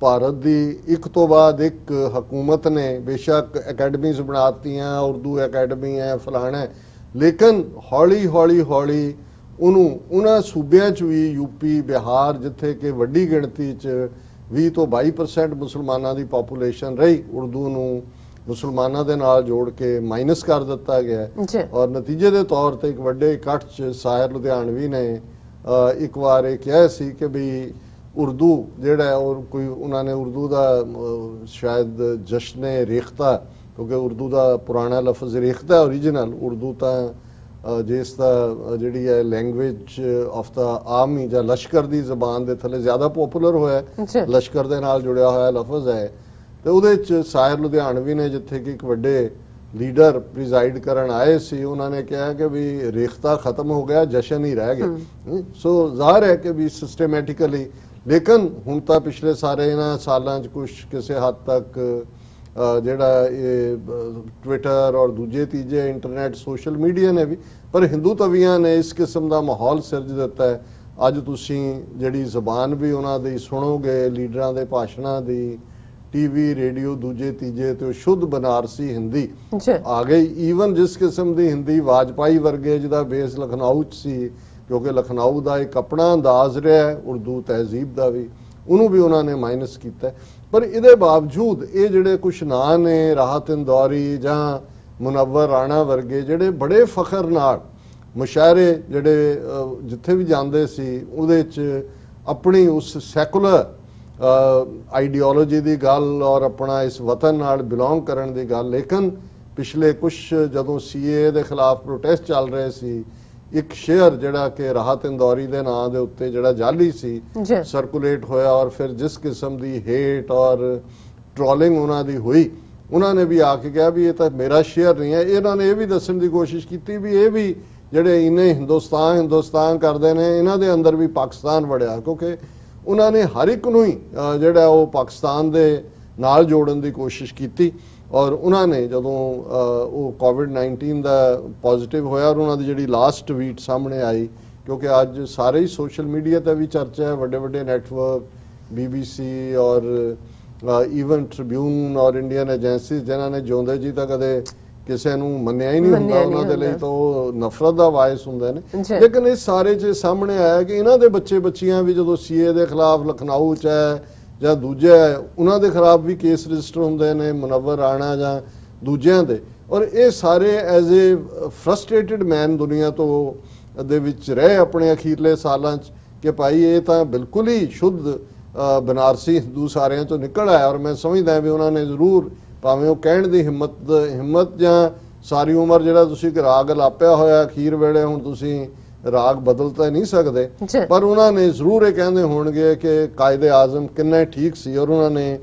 ਭਾਰਤ ਦੀ ਇੱਕ ਤੋਂ ਬਾਅਦ ਇੱਕ ਹਕੂਮਤ ਨੇ ਬੇਸ਼ੱਕ ਅਕੈਡਮੀਜ਼ ਬਣਾਤੀਆਂ, ਉਰਦੂ ਅਕੈਡਮੀ ਹੈ, ਫਲਾਣਾ ਹੈ, ਲੇਕਿਨ ਹੌਲੀ ਹੌਲੀ ਉਹਨੂੰ ਉਹਨਾਂ ਸੂਬਿਆਂ 'ਚ ਵੀ, ਯੂਪੀ, ਬਿਹਾਰ, ਜਿੱਥੇ ਕਿ ਵੱਡੀ ਗਿਣਤੀ 'ਚ 20 ਤੋਂ 22% ਮੁਸਲਮਾਨਾਂ ਦੀ ਪਾਪੂਲੇਸ਼ਨ ਰਹੀ, ਉਰਦੂ ਨੂੰ ਮੁਸਲਮਾਨਾਂ ਦੇ ਨਾਲ ਜੋੜ ਕੇ ਮਾਈਨਸ ਕਰ ਦਿੱਤਾ ਗਿਆ। ਔਰ ਨਤੀਜੇ ਦੇ ਤੌਰ ਤੇ ਇੱਕ ਵੱਡੇ ਇਕੱਠ 'ਚ ਸਾਇਰ ਲੁਧਿਆਣਵੀ ਨੇ ਇੱਕ ਵਾਰ ਇਹ ਕਿਹਾ ਸੀ ਕਿ ਵੀ ਉਰਦੂ ਜਿਹੜਾ ਔਰ ਕੋਈ ਉਹਨਾਂ ਨੇ ਉਰਦੂ ਦਾ ਸ਼ਾਇਦ ਜਸ਼ਨੇ ਰੇਖਤਾ, ਕਿਉਂਕਿ ਉਰਦੂ ਦਾ ਪੁਰਾਣਾ ਲਫ਼ਜ਼ ਰੇਖਤਾ ਓਰੀਜਨਲ, ਉਰਦੂ ਤਾਂ ਜਿਸ ਦਾ ਜਿਹੜੀ ਹੈ ਲੈਂਗੁਏਜ ਆਫ ਦਾ ਆਰਮੀ ਜਾਂ ਲਸ਼ਕਰ ਦੀ ਜ਼ਬਾਨ ਦੇ ਥੱਲੇ ਜ਼ਿਆਦਾ ਪਪੂਲਰ ਹੋਇਆ, ਲਸ਼ਕਰ ਦੇ ਨਾਲ ਜੁੜਿਆ ਹੋਇਆ ਲਫ਼ਜ਼ ਹੈ। ਤੇ ਉਹਦੇ 'ਚ ਸਾਇਰ ਲੁਧਿਆਣਵੀ ਨੇ, ਜਿੱਥੇ ਕਿ ਇੱਕ ਵੱਡੇ ਲੀਡਰ ਪ੍ਰੀਜ਼ਾਈਡ ਕਰਨ ਆਏ ਸੀ, ਉਹਨਾਂ ਨੇ ਕਿਹਾ ਕਿ ਵੀ ਰੇਖਤਾ ਖਤਮ ਹੋ ਗਿਆ, ਜਸ਼ਨ ਹੀ ਰਹਿ ਗਿਆ। ਸੋ ਜ਼ਾਹਰ ਹੈ ਕਿ ਵੀ ਸਿਸਟਮੈਟਿਕਲੀ, ਲੇਕਿਨ ਹੁਣ ਤਾਂ ਪਿਛਲੇ ਸਾਰੇ ਇਹਨਾਂ ਸਾਲਾਂ 'ਚ ਕੁਛ ਕਿਸੇ ਹੱਦ ਤੱਕ ਜਿਹੜਾ ਇਹ ਟਵਿੱਟਰ ਔਰ ਦੂਜੇ ਤੀਜੇ ਇੰਟਰਨੈਟ ਸੋਸ਼ਲ ਮੀਡੀਆ ਨੇ ਵੀ, ਪਰ ਹਿੰਦੂ ਤਵੀਆਂ ਨੇ ਇਸ ਕਿਸਮ ਦਾ ਮਾਹੌਲ ਸਿਰਜ ਦਿੱਤਾ ਹੈ। ਅੱਜ ਤੁਸੀਂ ਜਿਹੜੀ ਜ਼ਬਾਨ ਵੀ ਉਹਨਾਂ ਦੀ ਸੁਣੋਗੇ, ਲੀਡਰਾਂ ਦੇ ਭਾਸ਼ਣਾਂ ਦੀ, ਟੀਵੀ, ਰੇਡੀਓ, ਦੂਜੇ ਤੀਜੇ ਤੇ ਸ਼ੁੱਧ ਬਨਾਰਸੀ ਹਿੰਦੀ ਆ ਗਈ। ਈਵਨ ਜਿਸ ਕਿਸਮ ਦੀ ਹਿੰਦੀ ਵਾਜਪਾਈ ਵਰਗੇ ਜਿਹਦਾ ਬੇਸ ਲਖਨਊ 'ਚ ਸੀ, ਕਿਉਂਕਿ ਲਖਨਊ ਦਾ ਇੱਕ ਆਪਣਾ ਅੰਦਾਜ਼ ਰਿਹਾ ਉਰਦੂ ਤਹਿਜ਼ੀਬ ਦਾ ਵੀ, ਉਹਨੂੰ ਵੀ ਉਹਨਾਂ ਨੇ ਮਾਈਨਸ ਕੀਤਾ। ਪਰ ਇਹਦੇ ਬਾਵਜੂਦ ਇਹ ਜਿਹੜੇ ਕੁਛ ਨਾਂ ਨੇ, ਰਾਹਤ ਇੰਦੌਰੀ ਜਾਂ ਮੁਨੱਵਰ ਰਾਣਾ ਵਰਗੇ, ਜਿਹੜੇ ਬੜੇ ਫਖਰ ਨਾਲ ਮੁਸ਼ਾਇਰੇ ਜਿਹੜੇ ਜਿੱਥੇ ਵੀ ਜਾਂਦੇ ਸੀ ਉਹਦੇ 'ਚ ਆਪਣੀ ਉਸ ਸੈਕੂਲਰ ਆਈਡੀਓਲੋਜੀ ਦੀ ਗੱਲ ਔਰ ਆਪਣਾ ਇਸ ਵਤਨ ਨਾਲ ਬਿਲੋਂਗ ਕਰਨ ਦੀ ਗੱਲ। ਲੇਕਿਨ ਪਿਛਲੇ ਕੁਛ ਜਦੋਂ ਸੀਏ ਦੇ ਖਿਲਾਫ ਪ੍ਰੋਟੈਸਟ ਚੱਲ ਰਹੇ ਸੀ, ਇੱਕ ਸ਼ੇਅਰ ਜਿਹੜਾ ਕਿ ਰਾਹਤ ਇੰਦੌਰੀ ਦੇ ਨਾਂ ਦੇ ਉੱਤੇ ਜਿਹੜਾ ਜਾਲੀ ਸੀ ਸਰਕੂਲੇਟ ਹੋਇਆ, ਔਰ ਫਿਰ ਜਿਸ ਕਿਸਮ ਦੀ ਹੇਟ ਔਰ ਟ੍ਰੋਲਿੰਗ ਉਹਨਾਂ ਦੀ ਹੋਈ, ਉਹਨਾਂ ਨੇ ਵੀ ਆ ਕੇ ਕਿਹਾ ਵੀ ਇਹ ਤਾਂ ਮੇਰਾ ਸ਼ੇਅਰ ਨਹੀਂ ਹੈ। ਇਹਨਾਂ ਨੇ ਇਹ ਵੀ ਦੱਸਣ ਦੀ ਕੋਸ਼ਿਸ਼ ਕੀਤੀ ਵੀ ਇਹ ਵੀ ਜਿਹੜੇ ਇਹਨੇ ਹਿੰਦੁਸਤਾਨ ਕਰਦੇ ਨੇ, ਇਹਨਾਂ ਦੇ ਅੰਦਰ ਵੀ ਪਾਕਿਸਤਾਨ ਵੜਿਆ, ਕਿਉਂਕਿ ਉਹਨਾਂ ਨੇ ਹਰ ਇੱਕ ਨੂੰ ਹੀ ਜਿਹੜਾ ਉਹ ਪਾਕਿਸਤਾਨ ਦੇ ਨਾਲ ਜੋੜਨ ਦੀ ਕੋਸ਼ਿਸ਼ ਕੀਤੀ। ਔਰ ਉਹਨਾਂ ਨੇ ਜਦੋਂ ਉਹ ਕੋਵਿਡ-19 ਦਾ ਪੋਜ਼ਿਟਿਵ ਹੋਇਆ, ਔਰ ਉਹਨਾਂ ਦੀ ਜਿਹੜੀ ਲਾਸਟ ਟਵੀਟ ਸਾਹਮਣੇ ਆਈ, ਕਿਉਂਕਿ ਅੱਜ ਸਾਰੇ ਹੀ ਸੋਸ਼ਲ ਮੀਡੀਆ ਤੇ ਵੀ ਚਰਚਾ ਹੈ, ਵੱਡੇ ਵੱਡੇ ਨੈਟਵਰਕ, BBC ਔਰ ਈਵਨ ਟ੍ਰਿਬਿਊਨ ਔਰ ਇੰਡੀਅਨ ਏਜੰਸੀਜ਼, ਜਿਨ੍ਹਾਂ ਨੇ ਜਿਉਂਦੇ ਜੀ ਤਾਂ ਕਦੇ ਕਿਸੇ ਨੂੰ ਮੰਨਿਆ ਹੀ ਨਹੀਂ ਹੁੰਦਾ, ਉਹਨਾਂ ਦੇ ਲਈ ਤਾਂ ਉਹ ਨਫ਼ਰਤ ਦਾ ਵਾਇਸ ਹੁੰਦੇ ਨੇ। ਲੇਕਿਨ ਇਸ ਸਾਰੇ 'ਚ ਸਾਹਮਣੇ ਆਇਆ ਕਿ ਇਹਨਾਂ ਦੇ ਬੱਚੀਆਂ ਵੀ ਜਦੋਂ ਸੀਏ ਦੇ ਖਿਲਾਫ ਲਖਨਊ 'ਚ ਹੈ ਜਾਂ ਦੂਜੇ ਉਹਨਾਂ ਦੇ ਖਿਲਾਫ ਵੀ ਕੇਸ ਰਜਿਸਟਰ ਹੁੰਦੇ ਨੇ, ਮੁਨੱਵਰ ਰਾਣਾ ਜਾਂ ਦੂਜਿਆਂ ਦੇ। ਔਰ ਇਹ ਸਾਰੇ ਐਜ਼ ਏ ਫਰਸਟ੍ਰੇਟਡ ਮੈਨ ਦੁਨੀਆ ਤੋਂ ਦੇ ਵਿੱਚ ਰਹੇ ਆਪਣੇ ਅਖੀਰਲੇ ਸਾਲਾਂ 'ਚ ਕਿ ਭਾਈ ਇਹ ਤਾਂ ਬਿਲਕੁਲ ਹੀ ਸ਼ੁੱਧ ਬਨਾਰਸੀ ਹਿੰਦੂ ਸਾਰਿਆਂ 'ਚੋਂ ਨਿਕਲ ਆਇਆ। ਔਰ ਮੈਂ ਸਮਝਦਾ ਵੀ ਉਹਨਾਂ ਨੇ ਜ਼ਰੂਰ, ਭਾਵੇਂ ਉਹ ਕਹਿਣ ਦੀ ਹਿੰਮਤ ਜਾਂ ਸਾਰੀ ਉਮਰ ਜਿਹੜਾ ਤੁਸੀਂ ਰਾਗ ਲਾਪਿਆ ਹੋਇਆ, ਅਖੀਰ ਵੇਲੇ ਹੁਣ ਤੁਸੀਂ ਰਾਗ ਬਦਲ ਤਾਂ ਨਹੀਂ ਸਕਦੇ, ਪਰ ਉਹਨਾਂ ਨੇ ਜ਼ਰੂਰ ਇਹ ਕਹਿੰਦੇ ਹੋਣਗੇ ਕਿ ਕਾਇਦੇ ਆਜ਼ਮ ਕਿੰਨਾ ਠੀਕ ਸੀ। ਔਰ ਉਹਨਾਂ ਨੇ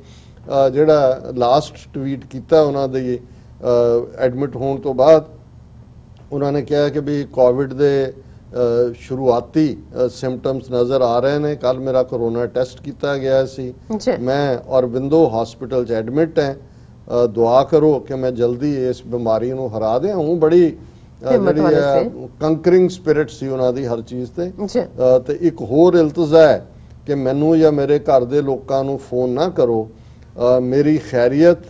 ਜਿਹੜਾ ਲਾਸਟ ਟਵੀਟ ਕੀਤਾ ਉਹਨਾਂ ਦੀ ਐਡਮਿਟ ਹੋਣ ਤੋਂ ਬਾਅਦ, ਉਹਨਾਂ ਨੇ ਕਿਹਾ ਕਿ ਵੀ ਕੋਵਿਡ ਦੇ शुरुआती सिम्पटम्स नज़र आ रहे हैं। कल मेरा कोरोना टेस्ट किया गया सी, मैं औरबिंदो हॉस्पिटल च एडमिट है। दुआ करो कि मैं जल्दी इस बीमारी को हरा दें। हूँ बड़ी जी कंकरिंग स्पिरिट सी उन्हां दी हर चीज़ ते एक होर इल्तजा है कि मैनू या मेरे घर दे लोकां नू फोन ना करो, मेरी खैरियत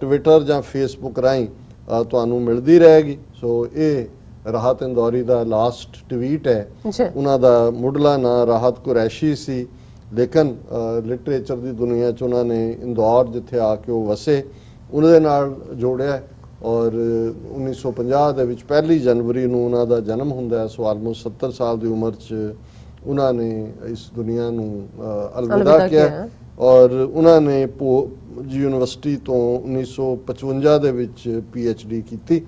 ट्विटर या फेसबुक राहीं तुहानू मिलती रहेगी। सो ये राहत इंदौरी का लास्ट ट्वीट है। उन्हां दा मुढ़ला नां राहत कुरैशी सी, लेकिन लिटरेचर की दुनिया च उन्होंने इंदौर जिथे आके वो वसे उन्हें नाल जोड़िया और 1950 दे विच 1 जनवरी नूं उन्हां दा जन्म हुंदा है। सो आलमोस्ट 70 साल की उम्र च उन्होंने इस दुनिया नूं अलविदा किया और उन्होंने यूनिवर्सिटी तो 1955 दे विच PhD की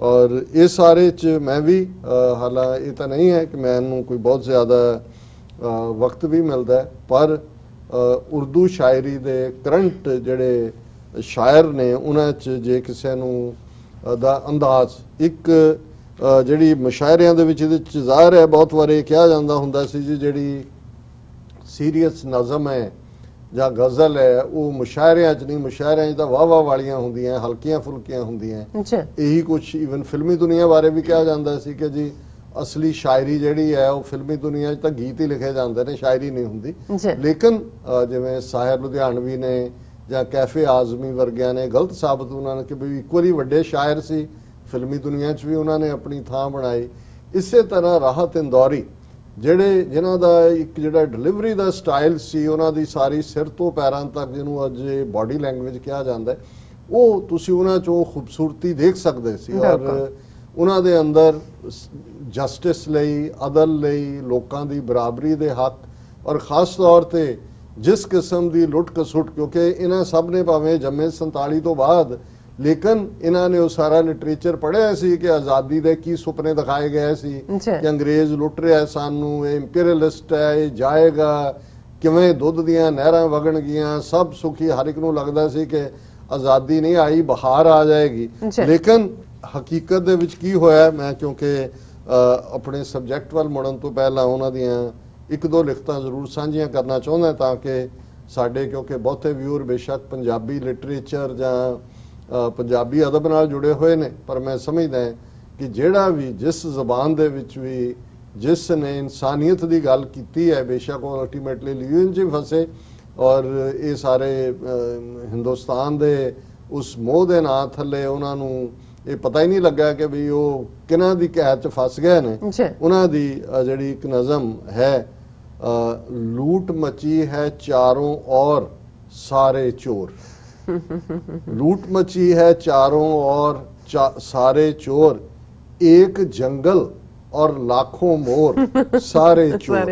और ये सारे च मैं भी हालांकि ये तो नहीं है कि मैनू कोई बहुत ज़्यादा वक्त भी मिलता है, पर उर्दू शायरी दे करंट जड़े शायर ने उन्हां च जे किसी नूं दा अंदाज एक जिहड़ी मुशायरियां दे विच इहदे च ज़ाहिर है बहुत वार कहा जाता हुंदा सी जी जिहड़ी सीरीयस नज़म है ਜਾਂ गज़ल है वो मुशायरियां च नहीं, मुशायरियां तो वाह वाह वालियां होंदियां हल्कियां फुल्कियां होंदियां। यही कुछ ईवन फिल्मी दुनिया बारे भी कहा जाता सी कि जी असली शायरी जिहड़ी है वो फिल्मी दुनिया तो गीत ही लिखे जाते हैं, शायरी नहीं होंदी। लेकिन जिवें साहिर लुधियानवी ने ਜਾਂ कैफे आजमी वर्गिया ने गलत साबित उन्होंने कि भी एक बारी वड्डे शायर सी, फिल्मी दुनिया च भी उन्होंने अपनी थां बनाई। इसे तरह राहत इंदौरी ਜਿਹੜੇ ਜਿਨ੍ਹਾਂ ਦਾ ਇੱਕ ਜਿਹੜਾ ਡਿਲੀਵਰੀ ਦਾ ਸਟਾਈਲ ਸੀ ਉਹਨਾਂ ਦੀ ਸਾਰੀ ਸਿਰ ਤੋਂ ਪੈਰਾਂ ਤੱਕ ਜਿਹਨੂੰ ਅੱਜ ਬਾਡੀ ਲੈਂਗੁਏਜ ਕਿਹਾ ਜਾਂਦਾ ਉਹ ਤੁਸੀਂ ਉਹਨਾਂ ਚੋਂ ਖੂਬਸੂਰਤੀ ਦੇਖ ਸਕਦੇ ਸੀ ਔਰ ਉਹਨਾਂ ਦੇ ਅੰਦਰ ਜਸਟਿਸ ਲਈ ਅਦਲ ਲਈ ਲੋਕਾਂ ਦੀ ਬਰਾਬਰੀ ਦੇ ਹੱਕ ਔਰ ਖਾਸ ਤੌਰ ਤੇ ਜਿਸ ਕਿਸਮ ਦੀ ਲੁੱਟ ਕਸੁੱਟ ਕਿਉਂਕਿ ਇਹਨਾਂ ਸਭ ਨੇ ਭਾਵੇਂ ਜੰਮੇ 47 ਤੋਂ ਬਾਅਦ लेकिन इन्होंने वो सारा लिटरेचर पढ़िया सी कि आज़ादी के की सुपने दिखाए गए सी कि अंग्रेज़ लुट रहा है सानू, ये इंपीरियलिस्ट है, ये जाएगा किवें दुध दियां नहरां वगण गियां सब सुखी। हर एक नूं लगदा सी कि आज़ादी नहीं आई बहार आ जाएगी, लेकिन हकीकत दे विच की होया मैं क्योंकि अपने सबजैक्ट वाल मुड़न तो पहला उन्हां दियां एक दो लिखतां जरूर सांझियां करना चाहुंदा ताकि साडे क्योंकि बहुते व्यूअर बेशक पंजाबी लिटरेचर जां पंजाबी अदब नाल जुड़े हुए ने, पर मैं समझदा कि जिहड़ा भी जिस जबान दे विच भी जिस ने इंसानियत की गल की है बेशक वो अल्टीमेटली लिविंग च फसे और ये सारे हिंदुस्तान दे उस मोह दे नां थले उन्हां नूं ये पता ही नहीं लगा कि भी वो किन्हां दी कैद च फस गए ने। उन्हां दी जिहड़ी एक नज़म है लूट मची है चारों ओर सारे चोर, लूट मची है चारों ओर सारे चोर, एक जंगल और लाखों मोर सारे चोर,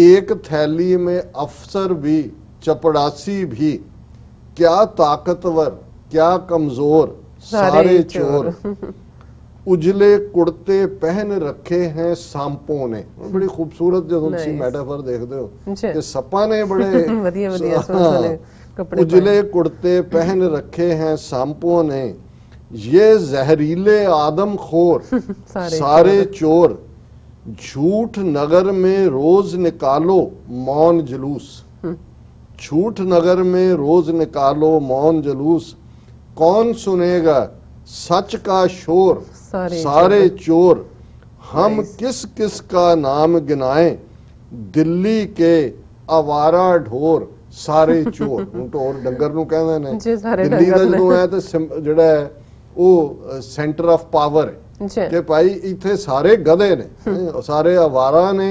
एक थैली में अफसर भी चपड़ासी भी, क्या ताकतवर क्या कमजोर सारे चोर, उजले कुर्ते पहन रखे हैं सांपों ने। बड़ी खूबसूरत जो तुम मेटाफर देखते हो कि सपा ने बड़े उजले कुर्ते पहन रखे हैं सांपों ने, ये जहरीले आदमखोर सारे चोर, झूठ नगर में रोज निकालो मौन जुलूस, झूठ नगर में रोज निकालो मौन जुलूस, कौन सुनेगा सच का शोर सारे चोर, हम किस किस का नाम गिनाएं दिल्ली के आवारा ढोर सारे चोर। ढोर डंगर नूं कहंदे ने, दिल्ली दा जदों है ते जिहड़ा है वो सेंटर ऑफ पावर है कि भाई इत्थे सारे गधे ने, सारे आवारा ने,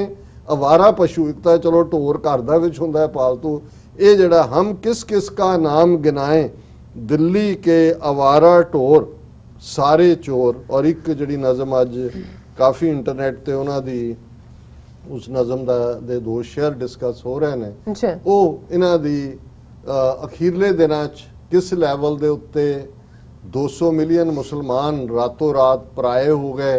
आवारा पशु। एक तो चलो ढोर घर दा विच हुंदा है पालतू, ये जिहड़ा हम किस किस का नाम गिनाएं दिल्ली के आवारा ढोर सारे चोर। और एक जिहड़ी नज़म अज काफ़ी इंटरनेट ते उन्हां दी उस नज़म दे दो शेयर डिस्कस हो रहे हैं वो इन्हां दी अखीरले दिनां च किस लैवल दे उत्ते 200 मिलियन मुसलमान रातों रात पराए हो गए,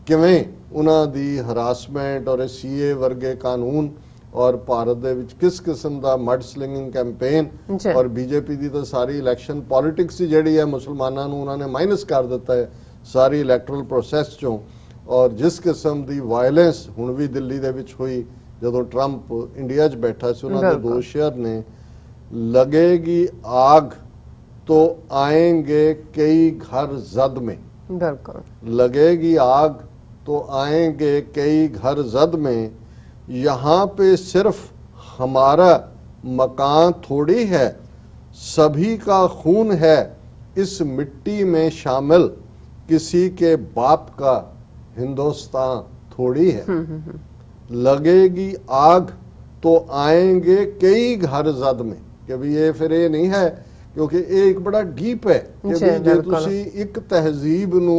किवें उन्हां दी हरासमेंट और CA वर्गे कानून और भारत दे विच किस किस्म दा मड स्लिंगिंग कैंपेन और BJP दी तो सारी इलैक्शन पॉलिटिक्स ही जिहड़ी है मुसलमानां नूं उन्हां ने माइनस कर दिता है सारी इलैक्टरल प्रोसैस चों। ਔਰ ਜਿਸ ਕਿਸਮ ਦੀ ਵਾਇਲੈਂਸ ਹੁਣ ਵੀ ਦਿੱਲੀ ਦੇ ਵਿੱਚ ਹੋਈ ਜਦੋਂ ਟਰੰਪ ਇੰਡੀਆ 'ਚ ਬੈਠਾ ਸੀ, ਉਹਨਾਂ ਦੇ ਦੋ ਸ਼ੇਅਰ ਨੇ, लगेगी आग तो आएंगे कई घर जद में, बिल्कुल लगेगी आग तो आएंगे कई घर जद में, यहाँ पे सिर्फ हमारा मकान थोड़ी है, सभी का खून है इस मिट्टी में शामिल, किसी के बाप का हिंदुस्तान थोड़ी है। लगेगी आग तो आएंगे कई घर जद में, कि भी ये फिर ये नहीं है, क्योंकि ये एक बड़ा डीप है कि भी जे तुसी एक तहजीब नू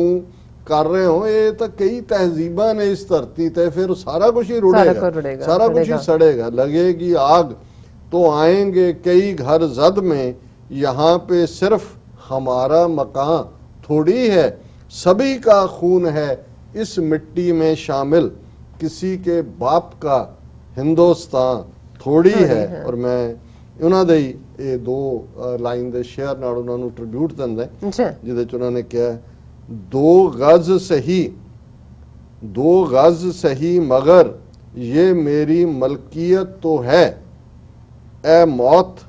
कर रहे हो, ये तो कई तहजीबां ने इस धरती ते, फिर सारा कुछ ही रुड़ेगा, सारा कुछ ही सड़ेगा। लगेगी आग तो आएंगे कई घर जद में, यहाँ पे सिर्फ हमारा मकान थोड़ी है, सभी का खून है इस मिट्टी में शामिल, किसी के बाप का हिंदुस्तान थोड़ी है। और मैं ਉਹਨਾਂ ਦੇ ਇਹ ਦੋ ਲਾਈਨ ਦੇ ਸ਼ੇਅਰ ਨਾਲ ਉਹਨਾਂ ਨੂੰ ਟ੍ਰਿਬਿਊਟ ਦਿੰਦਾ ਜਿਹਦੇ ਚ ਉਹਨਾਂ ਨੇ ਕਿਹਾ, दो गज सही मगर ये मेरी मलकियत तो है, ए मौत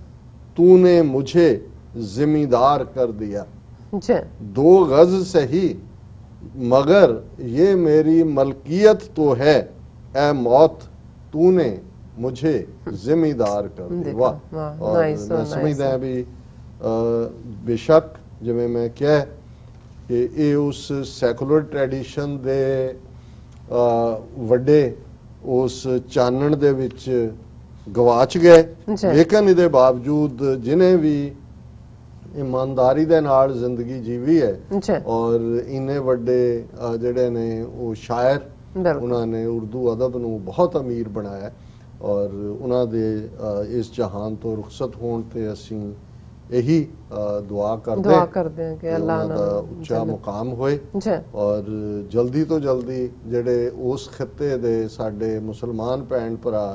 तूने मुझे जिम्मेदार कर दिया। 2 गज सही मगर ये मेरी मलकियत तो है, ए मौत तूने मुझे जिम्मेदार कर दे। वाह। और मैं समझदा है भी बेशक जिवें मैं कहा कि ये उस सैकुलर ट्रैडिशन दे वड्डे उस चानण दे विच गवाच गए, लेकिन इहदे बावजूद जिन्हें भी ईमानदारी दे नाल जिंदगी जीवी है और इन्ने वड्डे जिहड़े ने वो शायर, उन्होंने उर्दू अदब नूं बहुत अमीर बनाया और उन्होंने इस जहान तो रुखसत होने ते असीं यही दुआ करते हैं कि अल्लाह दा उच्चा मुकाम होए और जल्दी तो जल्दी जेड़े उस खिते दे साडे मुसलमान भैन भरा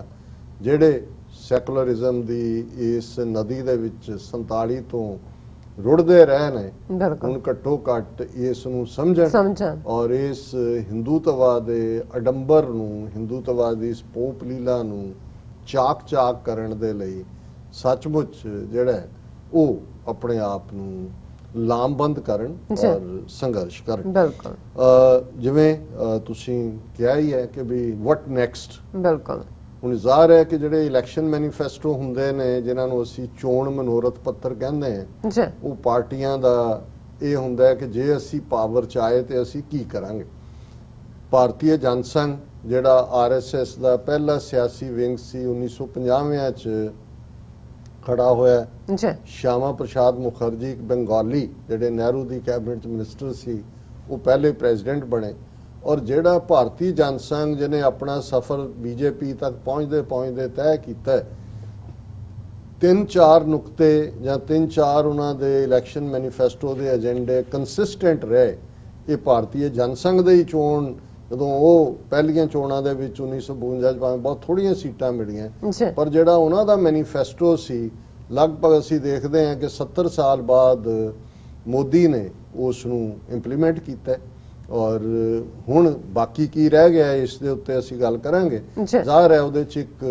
जेड़े सैकुलरिज्म दी इस नदी दे विच 47 तो रुड़दे रहे ने, हुण घट्टो घट इस नूं समझण और इस हिंदूतवा दे अडंबर नूं, हिंदूतवा दी इस पोप लीला नूं चाक चाक करन दे लई सचमुच जिहड़ा है वो अपने आप नूं लामबंद करन और संघर्ष करन। जिवें तुसीं कहा ही है कि भी वट नैक्सट, बिल्कुल ਹੁਣ ਜ਼ਾਹਰ ਹੈ ਕਿ ਜਿਹੜੇ ਇਲੈਕਸ਼ਨ ਮੈਨੀਫੈਸਟੋ ਹੁੰਦੇ ਨੇ ਜਿਨ੍ਹਾਂ ਨੂੰ ਅਸੀਂ ਚੋਣ ਮਨੋਰਥ ਪੱਤਰ ਕਹਿੰਦੇ ਹਾਂ, ਉਹ ਪਾਰਟੀਆਂ ਦਾ ਇਹ ਹੁੰਦਾ ਹੈ ਕਿ ਜੇ ਅਸੀਂ ਪਾਵਰ ਚ ਆਏ ਤੇ ਅਸੀਂ ਕੀ ਕਰਾਂਗੇ। ਭਾਰਤੀ ਜਨਸੰਘ ਜਿਹੜਾ ਆਰਐਸਐਸ ਦਾ ਪਹਿਲਾ ਸਿਆਸੀ ਵਿੰਗ ਸੀ 1950 ਚ ਖੜਾ ਹੋਇਆ। ਸ਼ਿਆਮਾ ਪ੍ਰਸਾਦ ਮੁਖਰਜੀ ਇੱਕ ਬੰਗਾਲੀ ਜਿਹੜੇ ਨਹਿਰੂ ਦੀ ਕੈਬਨਿਟ ਮਿਨਿਸਟਰ ਸੀ, ਉਹ ਪਹਿਲੇ ਪ੍ਰੈਜ਼ੀਡੈਂਟ ਬਣੇ। और जिहड़ा भारतीय जनसंघ जिन्हें अपना सफ़र बीजेपी तक पहुँचते पहुँचते तय किया, 3-4 नुकते या 3-4 उन्होंने इलैक्शन मैनीफेस्टो के एजेंडे कंसिस्टेंट रहे। ये भारतीय जनसंघ की चोण जो वो पहलियां चोणों के 1952 भावें बहुत थोड़ियां सीटां मिलियां, पर जिहड़ा उन्हां दा मैनीफेस्टो सी लगभग असीं देखते हैं कि 70 साल बाद मोदी ने उसनूं इंप्लीमेंट किया और हुण बाकी की रह गया इस दे उत्ते असीं गल करांगे। ज़ाहिर है उहदे च एक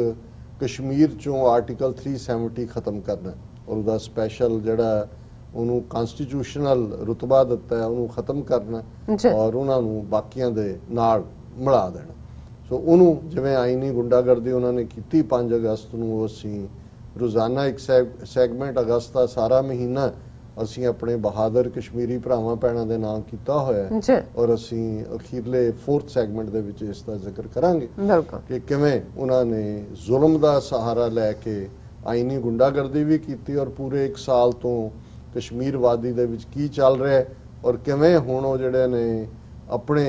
कश्मीर चों आर्टिकल 370 खत्म करना और उहदा स्पैशल जिहड़ा उहनूं कॉन्स्टिट्यूशनल रुतबा दिता है उहनूं खत्म करना और उहनां नूं बाकियां दे नाल मिला देना। सो उहनूं जिवें आईनी गुंडागर्दी उन्होंने कीती 5 अगस्त नूं, असीं रोज़ाना एक सैगमेंट अगस्त का सारा महीना ਅਸੀਂ ਆਪਣੇ ਬਹਾਦਰ ਕਸ਼ਮੀਰੀ ਭਰਾਵਾਂ ਭੈਣਾਂ ਦੇ ਨਾਮ ਕੀਤਾ ਹੋਇਆ ਹੈ ਔਰ ਅਸੀਂ ਅਖੀਰਲੇ 4th ਸੈਗਮੈਂਟ ਦੇ ਵਿੱਚ ਇਸ ਦਾ ਜ਼ਿਕਰ ਕਰਾਂਗੇ ਕਿ ਕਿਵੇਂ ਉਹਨਾਂ ਨੇ ਜ਼ੁਲਮ ਦਾ ਸਹਾਰਾ ਲੈ ਕੇ ਆਈਨੀ ਗੁੰਡਾਗਰਦੀ ਵੀ ਕੀਤੀ ਔਰ ਪੂਰੇ 1 ਸਾਲ ਤੋਂ ਕਸ਼ਮੀਰ ਵਾਦੀ ਦੇ ਵਿੱਚ ਕੀ ਚੱਲ ਰਿਹਾ ਔਰ ਕਿਵੇਂ ਹੁਣ ਉਹ ਜਿਹੜੇ ਨੇ ਆਪਣੇ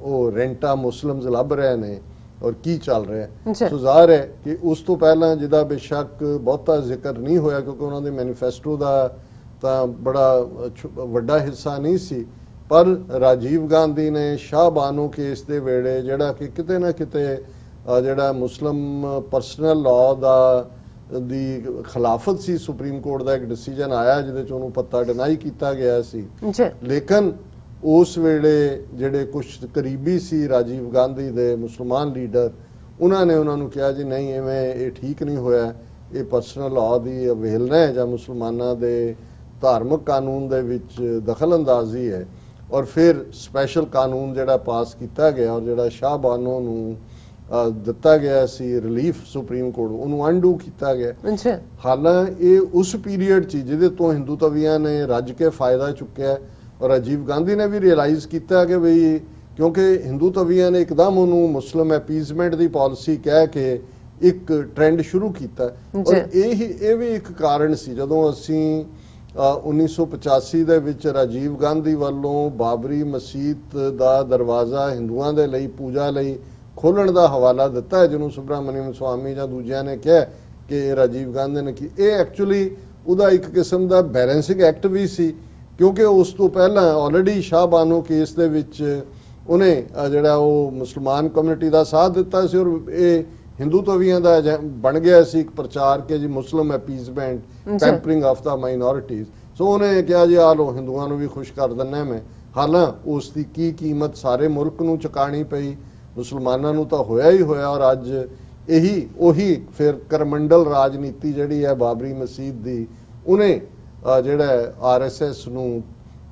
ਉਹ ਰੈਂਟਾ ਮੁਸਲਿਮਸ ਲੱਭ ਰਹੇ ਨੇ और की चल रहा है। सो ਜ਼ਾਹਰ है कि उस तो पहला जिहदा बेशक बहुता जिक्र नहीं होया क्योंकि उन्होंने मैनीफेस्टो का तो बड़ा वड्डा हिस्सा नहीं सी, पर राजीव गांधी ने शाह बानो केस दे वेड़े जिहड़ा कि किते ना किते जिहड़ा मुस्लिम परसनल लॉ दा दी खिलाफत सी, सुप्रीम कोर्ट का एक डिसीजन आया जिहदे च उहनूं पत्ता डिनाई किया गया सी, लेकिन ਉਸ ਵੇਲੇ ਜਿਹੜੇ ਕੁਝ ਕਰੀਬੀ ਸੀ ਰਾਜੀਵ ਗਾਂਧੀ ਦੇ ਮੁਸਲਮਾਨ ਲੀਡਰ, ਉਹਨਾਂ ਨੇ ਉਹਨਾਂ ਨੂੰ ਕਿਹਾ ਜੀ ਨਹੀਂ, ਐਵੇਂ ਇਹ ਠੀਕ ਨਹੀਂ ਹੋਇਆ, ਇਹ ਪਰਸਨਲ ਲਾਅ ਦੀ ਅਵਹੇਲਨਾ ਹੈ ਜਾਂ ਮੁਸਲਮਾਨਾਂ ਦੇ ਧਾਰਮਿਕ ਕਾਨੂੰਨ ਦੇ ਵਿੱਚ ਦਖਲ ਅੰਦਾਜ਼ੀ ਹੈ। ਔਰ ਫਿਰ ਸਪੈਸ਼ਲ ਕਾਨੂੰਨ ਜਿਹੜਾ ਪਾਸ ਕੀਤਾ ਗਿਆ ਔਰ ਜਿਹੜਾ ਸ਼ਾਹ ਬਾਨੋ ਨੂੰ ਦਿੱਤਾ ਗਿਆ ਸੀ ਰਿਲੀਫ ਸੁਪਰੀਮ ਕੋਰਟ, ਉਹਨੂੰ ਅਨਡੂ ਕੀਤਾ ਗਿਆ। ਹਾਲਾਂਕਿ ਇਹ ਉਸ ਪੀਰੀਅਡ 'ਚ ਜਿਹਦੇ ਤੋਂ ਹਿੰਦੂ ਤਵੀਆਂ ਨੇ ਰੱਜ ਕੇ ਫਾਇਦਾ ਚੁੱਕਿਆ ਔਰ ਰਾਜੀਵ ਗਾਂਧੀ ਨੇ ਵੀ ਰਿਅਲਾਈਜ਼ ਕੀਤਾ ਕਿ ਬਈ ਕਿਉਂਕਿ ਹਿੰਦੂ ਤਵੀਆਂ ਨੇ ਇੱਕਦਮ ਉਹਨੂੰ ਮੁਸਲਿਮ ਐਪੀਜ਼ਮੈਂਟ ਦੀ ਪਾਲਿਸੀ ਕਹਿ ਕੇ ਇੱਕ ਟ੍ਰੈਂਡ ਸ਼ੁਰੂ ਕੀਤਾ। ਔਰ ਇਹ ਵੀ ਇੱਕ ਕਾਰਨ ਸੀ ਜਦੋਂ ਅਸੀਂ 1985 ਦੇ ਵਿੱਚ ਰਾਜੀਵ ਗਾਂਧੀ ਵੱਲੋਂ ਬਾਬਰੀ ਮਸਜਿਦ ਦਾ ਦਰਵਾਜ਼ਾ ਹਿੰਦੂਆਂ ਦੇ ਲਈ ਪੂਜਾ ਲਈ ਖੋਲਣ ਦਾ ਹਵਾਲਾ ਦਿੱਤਾ ਹੈ, ਜਿਹਨੂੰ ਸੁਬਰਾਮਨਿਅਮ ਸਵਾਮੀ ਜਾਂ ਦੂਜਿਆਂ ਨੇ ਕਿਹਾ ਕਿ ਰਾਜੀਵ ਗਾਂਧੀ ਨੇ ਕਿ ਇਹ ਐਕਚੁਅਲੀ ਉਹਦਾ ਇੱਕ ਕਿਸਮ ਦਾ ਬੈਲੈਂਸਿੰਗ ਐਕਟ ਵੀ ਸੀ, ਕਿਉਂਕਿ ਉਸ ਤੋਂ ਪਹਿਲਾਂ ਆਲਰੇਡੀ ਸ਼ਾਹ ਬਾਨੋ ਕੇਸ ਦੇ ਵਿੱਚ ਉਹਨੇ ਜਿਹੜਾ ਉਹ ਮੁਸਲਮਾਨ ਕਮਿਊਨਿਟੀ ਦਾ ਸਾਥ ਦਿੱਤਾ ਸੀ ਔਰ ਇਹ ਹਿੰਦੂ ਤਵੀਆਂ ਦਾ ਬਣ ਗਿਆ ਸੀ ਇੱਕ ਪ੍ਰਚਾਰ ਕਿ ਜੀ ਮੁਸਲਿਮ ਐਪੀਜ਼ਮੈਂਟ, ਪੈਂਪਰਿੰਗ ਆਫ ਦਾ ਮਾਈਨੋਰਿਟੀਜ਼। ਸੋ ਉਹਨੇ ਕਿਹਾ ਜੀ ਆ ਲੋ ਹਿੰਦੂਆਂ ਨੂੰ ਵੀ ਖੁਸ਼ ਕਰ ਦਿੰਨਾ ਮੈਂ। ਹਾਲਾਂਕਿ ਉਸ ਦੀ ਕੀ ਕੀਮਤ ਸਾਰੇ ਮੁਲਕ ਨੂੰ ਚੁਕਾਣੀ ਪਈ, ਮੁਸਲਮਾਨਾਂ ਨੂੰ ਤਾਂ ਹੋਇਆ ਹੀ ਹੋਇਆ। ਔਰ ਅੱਜ ਉਹੀ ਫਿਰ ਕਰਮੰਡਲ ਰਾਜਨੀਤੀ ਜਿਹੜੀ ਹੈ ਬਾਬਰੀ ਮਸਜਿਦ ਦੀ, ਉਹਨੇ ਜਿਹੜਾ RSS ਨੂੰ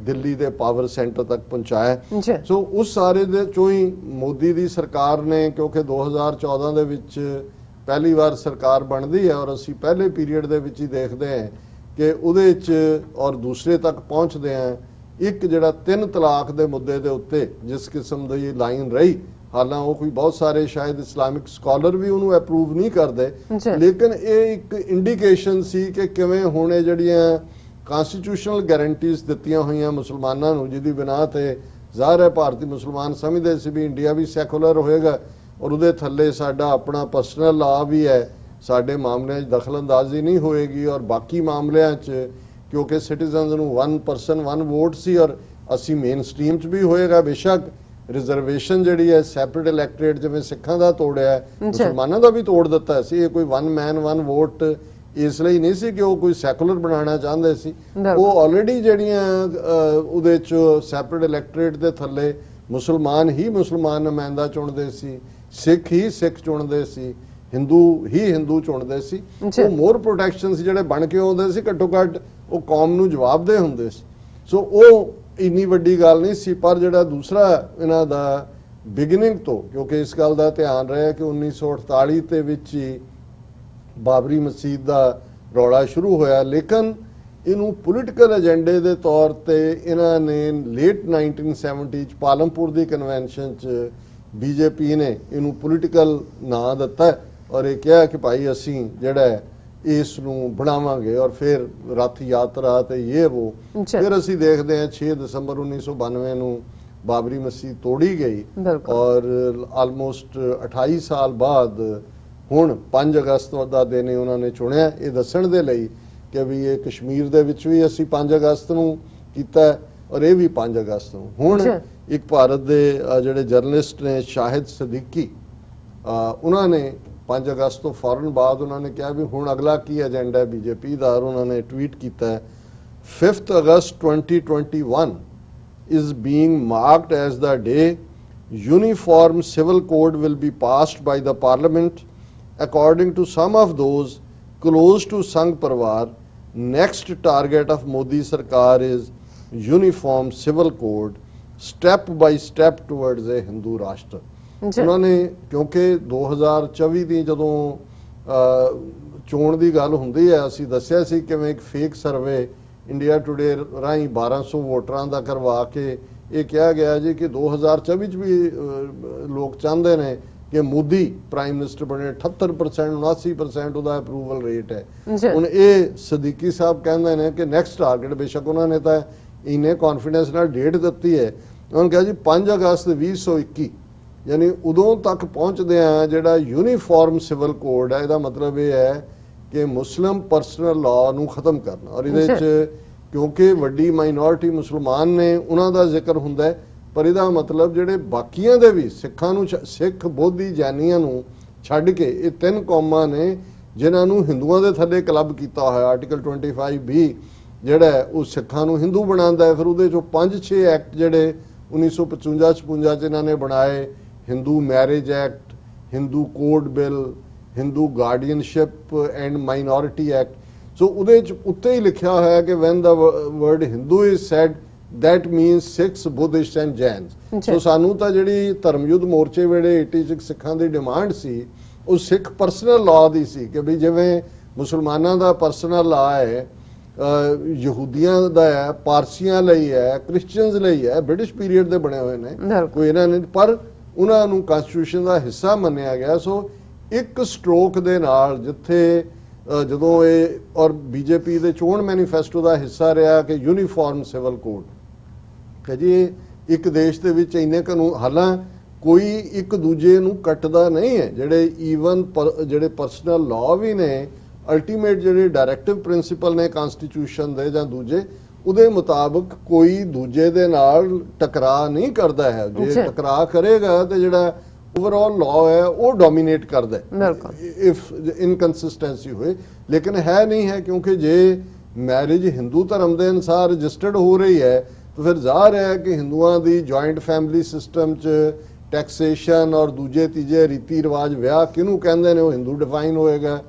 ਦਿੱਲੀ ਦੇ ਪਾਵਰ ਸੈਂਟਰ ਤੱਕ ਪਹੁੰਚਾਇਆ। ਸੋ ਉਸ ਸਾਰੇ ਦੇ ਚੋਂ ਹੀ ਮੋਦੀ ਦੀ ਸਰਕਾਰ ਨੇ, ਕਿਉਂਕਿ 2014 ਦੇ ਵਿੱਚ ਪਹਿਲੀ ਵਾਰ ਸਰਕਾਰ ਬਣਦੀ ਹੈ ਔਰ ਅਸੀਂ ਪਹਿਲੇ ਪੀਰੀਅਡ ਦੇ ਵਿੱਚ ਹੀ ਦੇਖਦੇ ਹਾਂ ਕਿ ਉਹਦੇ 'ਚ ਔਰ ਦੂਸਰੇ ਤੱਕ ਪਹੁੰਚਦੇ ਹਾਂ ਇੱਕ ਜਿਹੜਾ 3 ਤਲਾਕ ਦੇ ਮੁੱਦੇ ਦੇ ਉੱਤੇ ਜਿਸ ਕਿਸਮ ਦੀ ਲਾਈਨ ਰਹੀ, ਹਾਲਾਂਕਿ ਉਹ ਕੋਈ ਬਹੁਤ ਸਾਰੇ ਸ਼ਾਇਦ ਇਸਲਾਮਿਕ ਸਕਾਲਰ ਵੀ ਉਹਨੂੰ ਅਪਰੂਵ ਨਹੀਂ ਕਰਦੇ, ਲੇਕਿਨ ਇਹ ਇੱਕ ਇੰਡੀਕੇਸ਼ਨ ਸੀ ਕਿ ਕਿਵੇਂ ਹੁਣ ਇਹ ਜਿਹੜੀਆਂ ਕਨਸਟੀਟਿਊਸ਼ਨਲ ਗਾਰੰਟੀਜ਼ ਦਿੱਤੀਆਂ ਹੋਈਆਂ ਮੁਸਲਮਾਨਾਂ ਨੂੰ, ਜਿਹਦੀ ਬਿਨਾਂ ਤੇ ਜ਼ਾਹਿਰ ਹੈ ਭਾਰਤੀ ਮੁਸਲਮਾਨ ਸਮਝਦੇ ਸੀ ਵੀ ਇੰਡੀਆ ਵੀ ਸੈਕੂਲਰ ਹੋਏਗਾ ਔਰ ਉਹਦੇ ਥੱਲੇ ਸਾਡਾ ਆਪਣਾ ਪਰਸਨਲ ਲਾਅ ਵੀ ਹੈ, ਸਾਡੇ ਮਾਮਲਿਆਂ 'ਚ ਦਖਲ ਅੰਦਾਜ਼ੀ ਨਹੀਂ ਹੋਏਗੀ ਔਰ ਬਾਕੀ ਮਾਮਲਿਆਂ 'ਚ ਕਿਉਂਕਿ ਸਿਟੀਜ਼ਨਸ ਨੂੰ 1 ਪਰਸਨ 1 ਵੋਟ ਸੀ ਔਰ ਅਸੀਂ ਮੇਨ ਸਟ੍ਰੀਮ 'ਚ ਵੀ ਹੋਏਗਾ। ਬੇਸ਼ੱਕ ਰਿਜ਼ਰਵੇਸ਼ਨ ਜਿਹੜੀ ਹੈ ਸੈਪਰੇਟ ਇਲੈਕਟ੍ਰੇਟ ਜਿਵੇਂ ਸਿੱਖਾਂ ਦਾ ਤੋੜਿਆ, ਮੁਸਲਮਾਨਾਂ ਦਾ ਵੀ ਤੋੜ ਦਿੱਤਾ ਸੀ। ਇਹ ਕੋਈ 1 ਮੈਨ 1 ਵੋਟ ਇਸ ਲਈ ਨਹੀਂ ਸੀ ਕਿ ਉਹ ਕੋਈ ਸੈਕੂਲਰ ਬਣਾਉਣਾ ਚਾਹੁੰਦੇ ਸੀ, ਉਹ ਆਲਰੇਡੀ ਜਿਹੜੀਆਂ ਉਹਦੇ 'ਚ ਸੈਪਰੇਟ ਇਲੈਕਟ੍ਰੇਟ ਦੇ ਥੱਲੇ ਮੁਸਲਮਾਨ ਹੀ ਮੁਸਲਮਾਨ ਨੁਮਾਇੰਦਾ ਚੁਣਦੇ ਸੀ, ਸਿੱਖ ਹੀ ਸਿੱਖ ਚੁਣਦੇ ਸੀ, ਹਿੰਦੂ ਹੀ ਹਿੰਦੂ ਚੁਣਦੇ ਸੀ। ਉਹ ਮੋਰ ਪ੍ਰੋਟੈਕਸ਼ਨ ਸੀ ਜਿਹੜੇ ਬਣ ਕੇ ਆਉਂਦੇ ਸੀ, ਘੱਟੋ ਘੱਟ ਉਹ ਕੌਮ ਨੂੰ ਜਵਾਬਦੇਹ ਹੁੰਦੇ ਸੀ। ਸੋ ਉਹ ਇੰਨੀ ਵੱਡੀ ਗੱਲ ਨਹੀਂ ਸੀ। ਪਰ ਜਿਹੜਾ ਦੂਸਰਾ ਇਹਨਾਂ ਦਾ ਬਿਗਨਿੰਗ ਤੋਂ, ਕਿਉਂਕਿ ਇਸ ਗੱਲ ਦਾ ਧਿਆਨ ਰਿਹਾ ਕਿ 1948 ਦੇ ਵਿੱਚ ਹੀ ਬਾਬਰੀ ਮਸਜਿਦ ਦਾ ਰੌਲਾ ਸ਼ੁਰੂ ਹੋਇਆ, ਲੇਕਿਨ ਇਹਨੂੰ ਪੋਲੀਟੀਕਲ ਏਜੰਡੇ ਦੇ ਤੌਰ ਤੇ ਇਹਨਾਂ ਨੇ ਲੇਟ 1970 ਚ ਪਾਲਮਪੁਰ ਦੀ ਕਨਵੈਨਸ਼ਨ ਚ ਬੀਜੇਪੀ ਨੇ ਇਹਨੂੰ ਪੋਲੀਟੀਕਲ ਨਾਂ ਦਿੱਤਾ ਔਰ ਇਹ ਕਿਹਾ ਕਿ ਭਾਈ ਅਸੀਂ ਜਿਹੜਾ ਇਸ ਨੂੰ ਬਣਾਵਾਂਗੇ ਔਰ ਫਿਰ ਰੱਥ ਯਾਤਰਾ ਤੇ ਇਹ ਉਹ ਫਿਰ ਅਸੀਂ ਦੇਖਦੇ ਹਾਂ 6 ਦਸੰਬਰ 1992 ਨੂੰ ਬਾਬਰੀ ਮਸਜਿਦ ਤੋੜੀ ਗਈ ਔਰ ਆਲਮੋਸਟ 28 ਸਾਲ ਬਾਅਦ ਹੁਣ 5 ਅਗਸਤ ਦਾ ਦਿਨ ਉਹਨਾਂ ਨੇ ਚੁਣਿਆ ਇਹ ਦੱਸਣ ਦੇ ਲਈ ਕਿ ਵੀ ਇਹ ਕਸ਼ਮੀਰ ਦੇ ਵਿੱਚ ਵੀ ਅਸੀਂ 5 ਅਗਸਤ ਨੂੰ ਕੀਤਾ ਔਰ ਇਹ ਵੀ 5 ਅਗਸਤ ਨੂੰ। ਹੁਣ ਇੱਕ ਭਾਰਤ ਦੇ ਜਿਹੜੇ ਜਰਨਲਿਸਟ ਨੇ ਸ਼ਾਹਿਦ ਸਦੀਕੀ, ਉਹਨਾਂ ਨੇ 5 ਅਗਸਤ ਤੋਂ ਫੌਰਨ ਬਾਅਦ ਉਹਨਾਂ ਨੇ ਕਿਹਾ ਵੀ ਹੁਣ ਅਗਲਾ ਕੀ ਏਜੰਡਾ ਹੈ ਬੀਜੇਪੀ ਦਾ, ਔਰ ਉਹਨਾਂ ਨੇ ਟਵੀਟ ਕੀਤਾ 5th August 2021 is being marked as the day uniform civil code will be passed by the parliament. According to some of those close to Sangh Parwar, next target of Modi Sarkar is uniform civil code, step by step towards a Hindu Rashtra. ਉਹਨਾਂ ਨੇ ਕਿਉਂਕਿ 2024 ਦੀ ਜਦੋਂ ਚੋਣ ਦੀ ਗੱਲ ਹੁੰਦੀ ਹੈ, ਅਸੀਂ ਦੱਸਿਆ ਸੀ ਕਿਵੇਂ ਇੱਕ ਫੇਕ ਸਰਵੇ ਇੰਡੀਆ ਟੁਡੇ ਰਾਹੀਂ 1200 ਵੋਟਰਾਂ ਦਾ ਕਰਵਾ ਕੇ ਇਹ ਕਿਹਾ ਗਿਆ ਜੀ ਕਿ 2024 ਚ ਵੀ ਲੋਕ ਚਾਹੁੰਦੇ ਨੇ ਕਿ ਮੋਦੀ ਪ੍ਰਾਈਮ ਮਿਨਿਸਟਰ ਬਣੇ। 78% 79% ਉਹਦਾ ਅਪਰੂਵਲ ਰੇਟ ਹੈ। ਹੁਣ ਇਹ ਸਦੀਕੀ ਸਾਹਿਬ ਕਹਿੰਦੇ ਨੇ ਕਿ ਨੈਕਸਟ ਟਾਰਗੇਟ, ਬੇਸ਼ੱਕ ਉਹਨਾਂ ਨੇ ਤਾਂ ਇੰਨੇ ਕੌਨਫੀਡੈਂਸ ਨਾਲ ਡੇਟ ਦਿੱਤੀ ਹੈ, ਉਹਨਾਂ ਕਿਹਾ ਜੀ 5 ਅਗਸਤ 2021 ਯਾਨੀ ਉਦੋਂ ਤੱਕ ਪਹੁੰਚਦੇ ਆ ਜਿਹੜਾ ਯੂਨੀਫਾਰਮ ਸਿਵਲ ਕੋਡ ਹੈ। ਇਹਦਾ ਮਤਲਬ ਇਹ ਹੈ ਕਿ ਮੁਸਲਿਮ ਪਰਸਨਲ ਲਾਅ ਨੂੰ ਖਤਮ ਕਰਨਾ ਔਰ ਇਹਦੇ ਵਿੱਚ ਕਿਉਂਕਿ ਵੱਡੀ ਮਾਈਨੋਰਿਟੀ ਮੁਸਲਮਾਨ ਨੇ ਉਹਨਾਂ ਦਾ ਜ਼ਿਕਰ ਹੁੰਦਾ ਹੈ, ਪਰ ਇਹਦਾ ਮਤਲਬ ਜਿਹੜੇ ਬਾਕੀਆਂ ਦੇ ਵੀ ਸਿੱਖਾਂ ਨੂੰ ਸਿੱਖ ਬੋਧੀ ਜੈਨੀਆਂ ਨੂੰ ਛੱਡ ਕੇ ਇਹ 3 ਕੌਮਾਂ ਨੇ ਜਿਨ੍ਹਾਂ ਨੂੰ ਹਿੰਦੂਆਂ ਦੇ ਥੱਲੇ ਕਲੱਬ ਕੀਤਾ ਹੋਇਆ। ਆਰਟੀਕਲ 25B ਜਿਹੜਾ ਉਹ ਸਿੱਖਾਂ ਨੂੰ ਹਿੰਦੂ ਬਣਾਉਂਦਾ ਹੈ। ਫਿਰ ਉਹਦੇ ਚੋਂ 5-6 ਐਕਟ ਜਿਹੜੇ 1955-56 ਚ ਇਹਨਾਂ ਨੇ ਬਣਾਏ, Hindu marriage act, Hindu code bill, Hindu guardianship and minority act. So ਉਹਦੇ ਚ ਉੱਤੇ ਹੀ ਲਿਖਿਆ ਹੋਇਆ ਕਿ when the word Hindu is said that means Sikhs, Buddhists and Jains। ਸੋ ਸਾਨੂੰ ਤਾਂ ਜਿਹੜੀ ਧਰਮਯੁੱਧ ਮੋਰਚੇ ਵੇਲੇ 86 ਸਿੱਖਾਂ ਦੀ ਡਿਮਾਂਡ ਸੀ ਉਹ ਸਿੱਖ ਪਰਸਨਲ ਲਾਅ ਦੀ ਸੀ ਕਿ ਵੀ ਜਿਵੇਂ ਮੁਸਲਮਾਨਾਂ ਦਾ ਪਰਸਨਲ ਲਾਅ ਹੈ, ਯਹੂਦੀਆਂ ਦਾ ਹੈ, ਪਾਰਸੀਆਂ ਲਈ ਹੈ, ਕ੍ਰਿਸਚੀਅਨਸ ਲਈ ਹੈ, ਬ੍ਰਿਟਿਸ਼ ਪੀਰੀਅਡ ਦੇ ਬਣੇ ਹੋਏ ਨੇ, ਕੋਈ ਇਹਨਾਂ ਨੇ, ਪਰ ਉਹਨਾਂ ਨੂੰ ਕਨਸਟੀਟਿਊਸ਼ਨ ਦਾ ਹਿੱਸਾ ਮੰਨਿਆ ਗਿਆ। ਸੋ ਇੱਕ ਸਟ੍ਰੋਕ ਦੇ ਨਾਲ ਜਿੱਥੇ ਜਦੋਂ ਇਹ ਔਰ ਬੀਜੇਪੀ ਦੇ ਚੋਣ ਮੈਨੀਫੈਸਟੋ ਦਾ ਹਿੱਸਾ ਰਿਹਾ ਕਿ ਯੂਨੀਫਾਰਮ ਸਿਵਲ ਕੋਡ, ਕਿ ਜੀ ਇੱਕ ਦੇਸ਼ ਦੇ ਵਿੱਚ ਇੰਨੇ ਕਾਨੂੰਨ, ਹਾਲਾਂ ਕੋਈ ਇੱਕ ਦੂਜੇ ਨੂੰ ਕੱਟਦਾ ਨਹੀਂ ਹੈ, ਜਿਹੜੇ ਈਵਨ ਜਿਹੜੇ ਪਰਸਨਲ ਲਾਅ ਵੀ ਨੇ, ਅਲਟੀਮੇਟ ਜਿਹੜੇ ਡਾਇਰੈਕਟਿਵ ਪ੍ਰਿੰਸੀਪਲ ਨੇ ਕਨਸਟੀਟਿਊਸ਼ਨ ਦੇ ਜਾਂ ਦੂਜੇ, ਉਹਦੇ ਮੁਤਾਬਕ ਕੋਈ ਦੂਜੇ ਦੇ ਨਾਲ ਟਕਰਾਅ ਨਹੀਂ ਕਰਦਾ ਹੈ। ਜੇ ਟਕਰਾਅ ਕਰੇਗਾ ਤੇ ਜਿਹੜਾ ਓਵਰਆਲ ਲਾਅ ਹੈ ਉਹ ਡੋਮੀਨੇਟ ਕਰਦਾ ਹੈ ਇਫ ਇਨਕਨਸਿਸਟੈਂਸੀ ਹੋਏ। ਲੇਕਿਨ ਹੈ ਨਹੀਂ ਹੈ, ਕਿਉਂਕਿ ਜੇ ਮੈਰਿਜ ਹਿੰਦੂ ਧਰਮ ਦੇ ਅਨੁਸਾਰ ਰਜਿਸਟਰਡ ਹੋ ਰਹੀ ਹੈ ਤਾਂ ਫਿਰ ਜ਼ਾਹਰ ਹੈ ਕਿ ਹਿੰਦੂਆਂ ਦੀ ਜੁਆਇੰਟ ਫੈਮਿਲੀ ਸਿਸਟਮ 'ਚ ਟੈਕਸੇਸ਼ਨ ਔਰ ਦੂਜੇ ਤੀਜੇ ਰੀਤੀ ਰਿਵਾਜ, ਵਿਆਹ ਕਿਹਨੂੰ ਕਹਿੰਦੇ ਨੇ ਉਹ ਹਿੰਦੂ ਡਿਫਾਈਨ ਹੋਏਗਾ।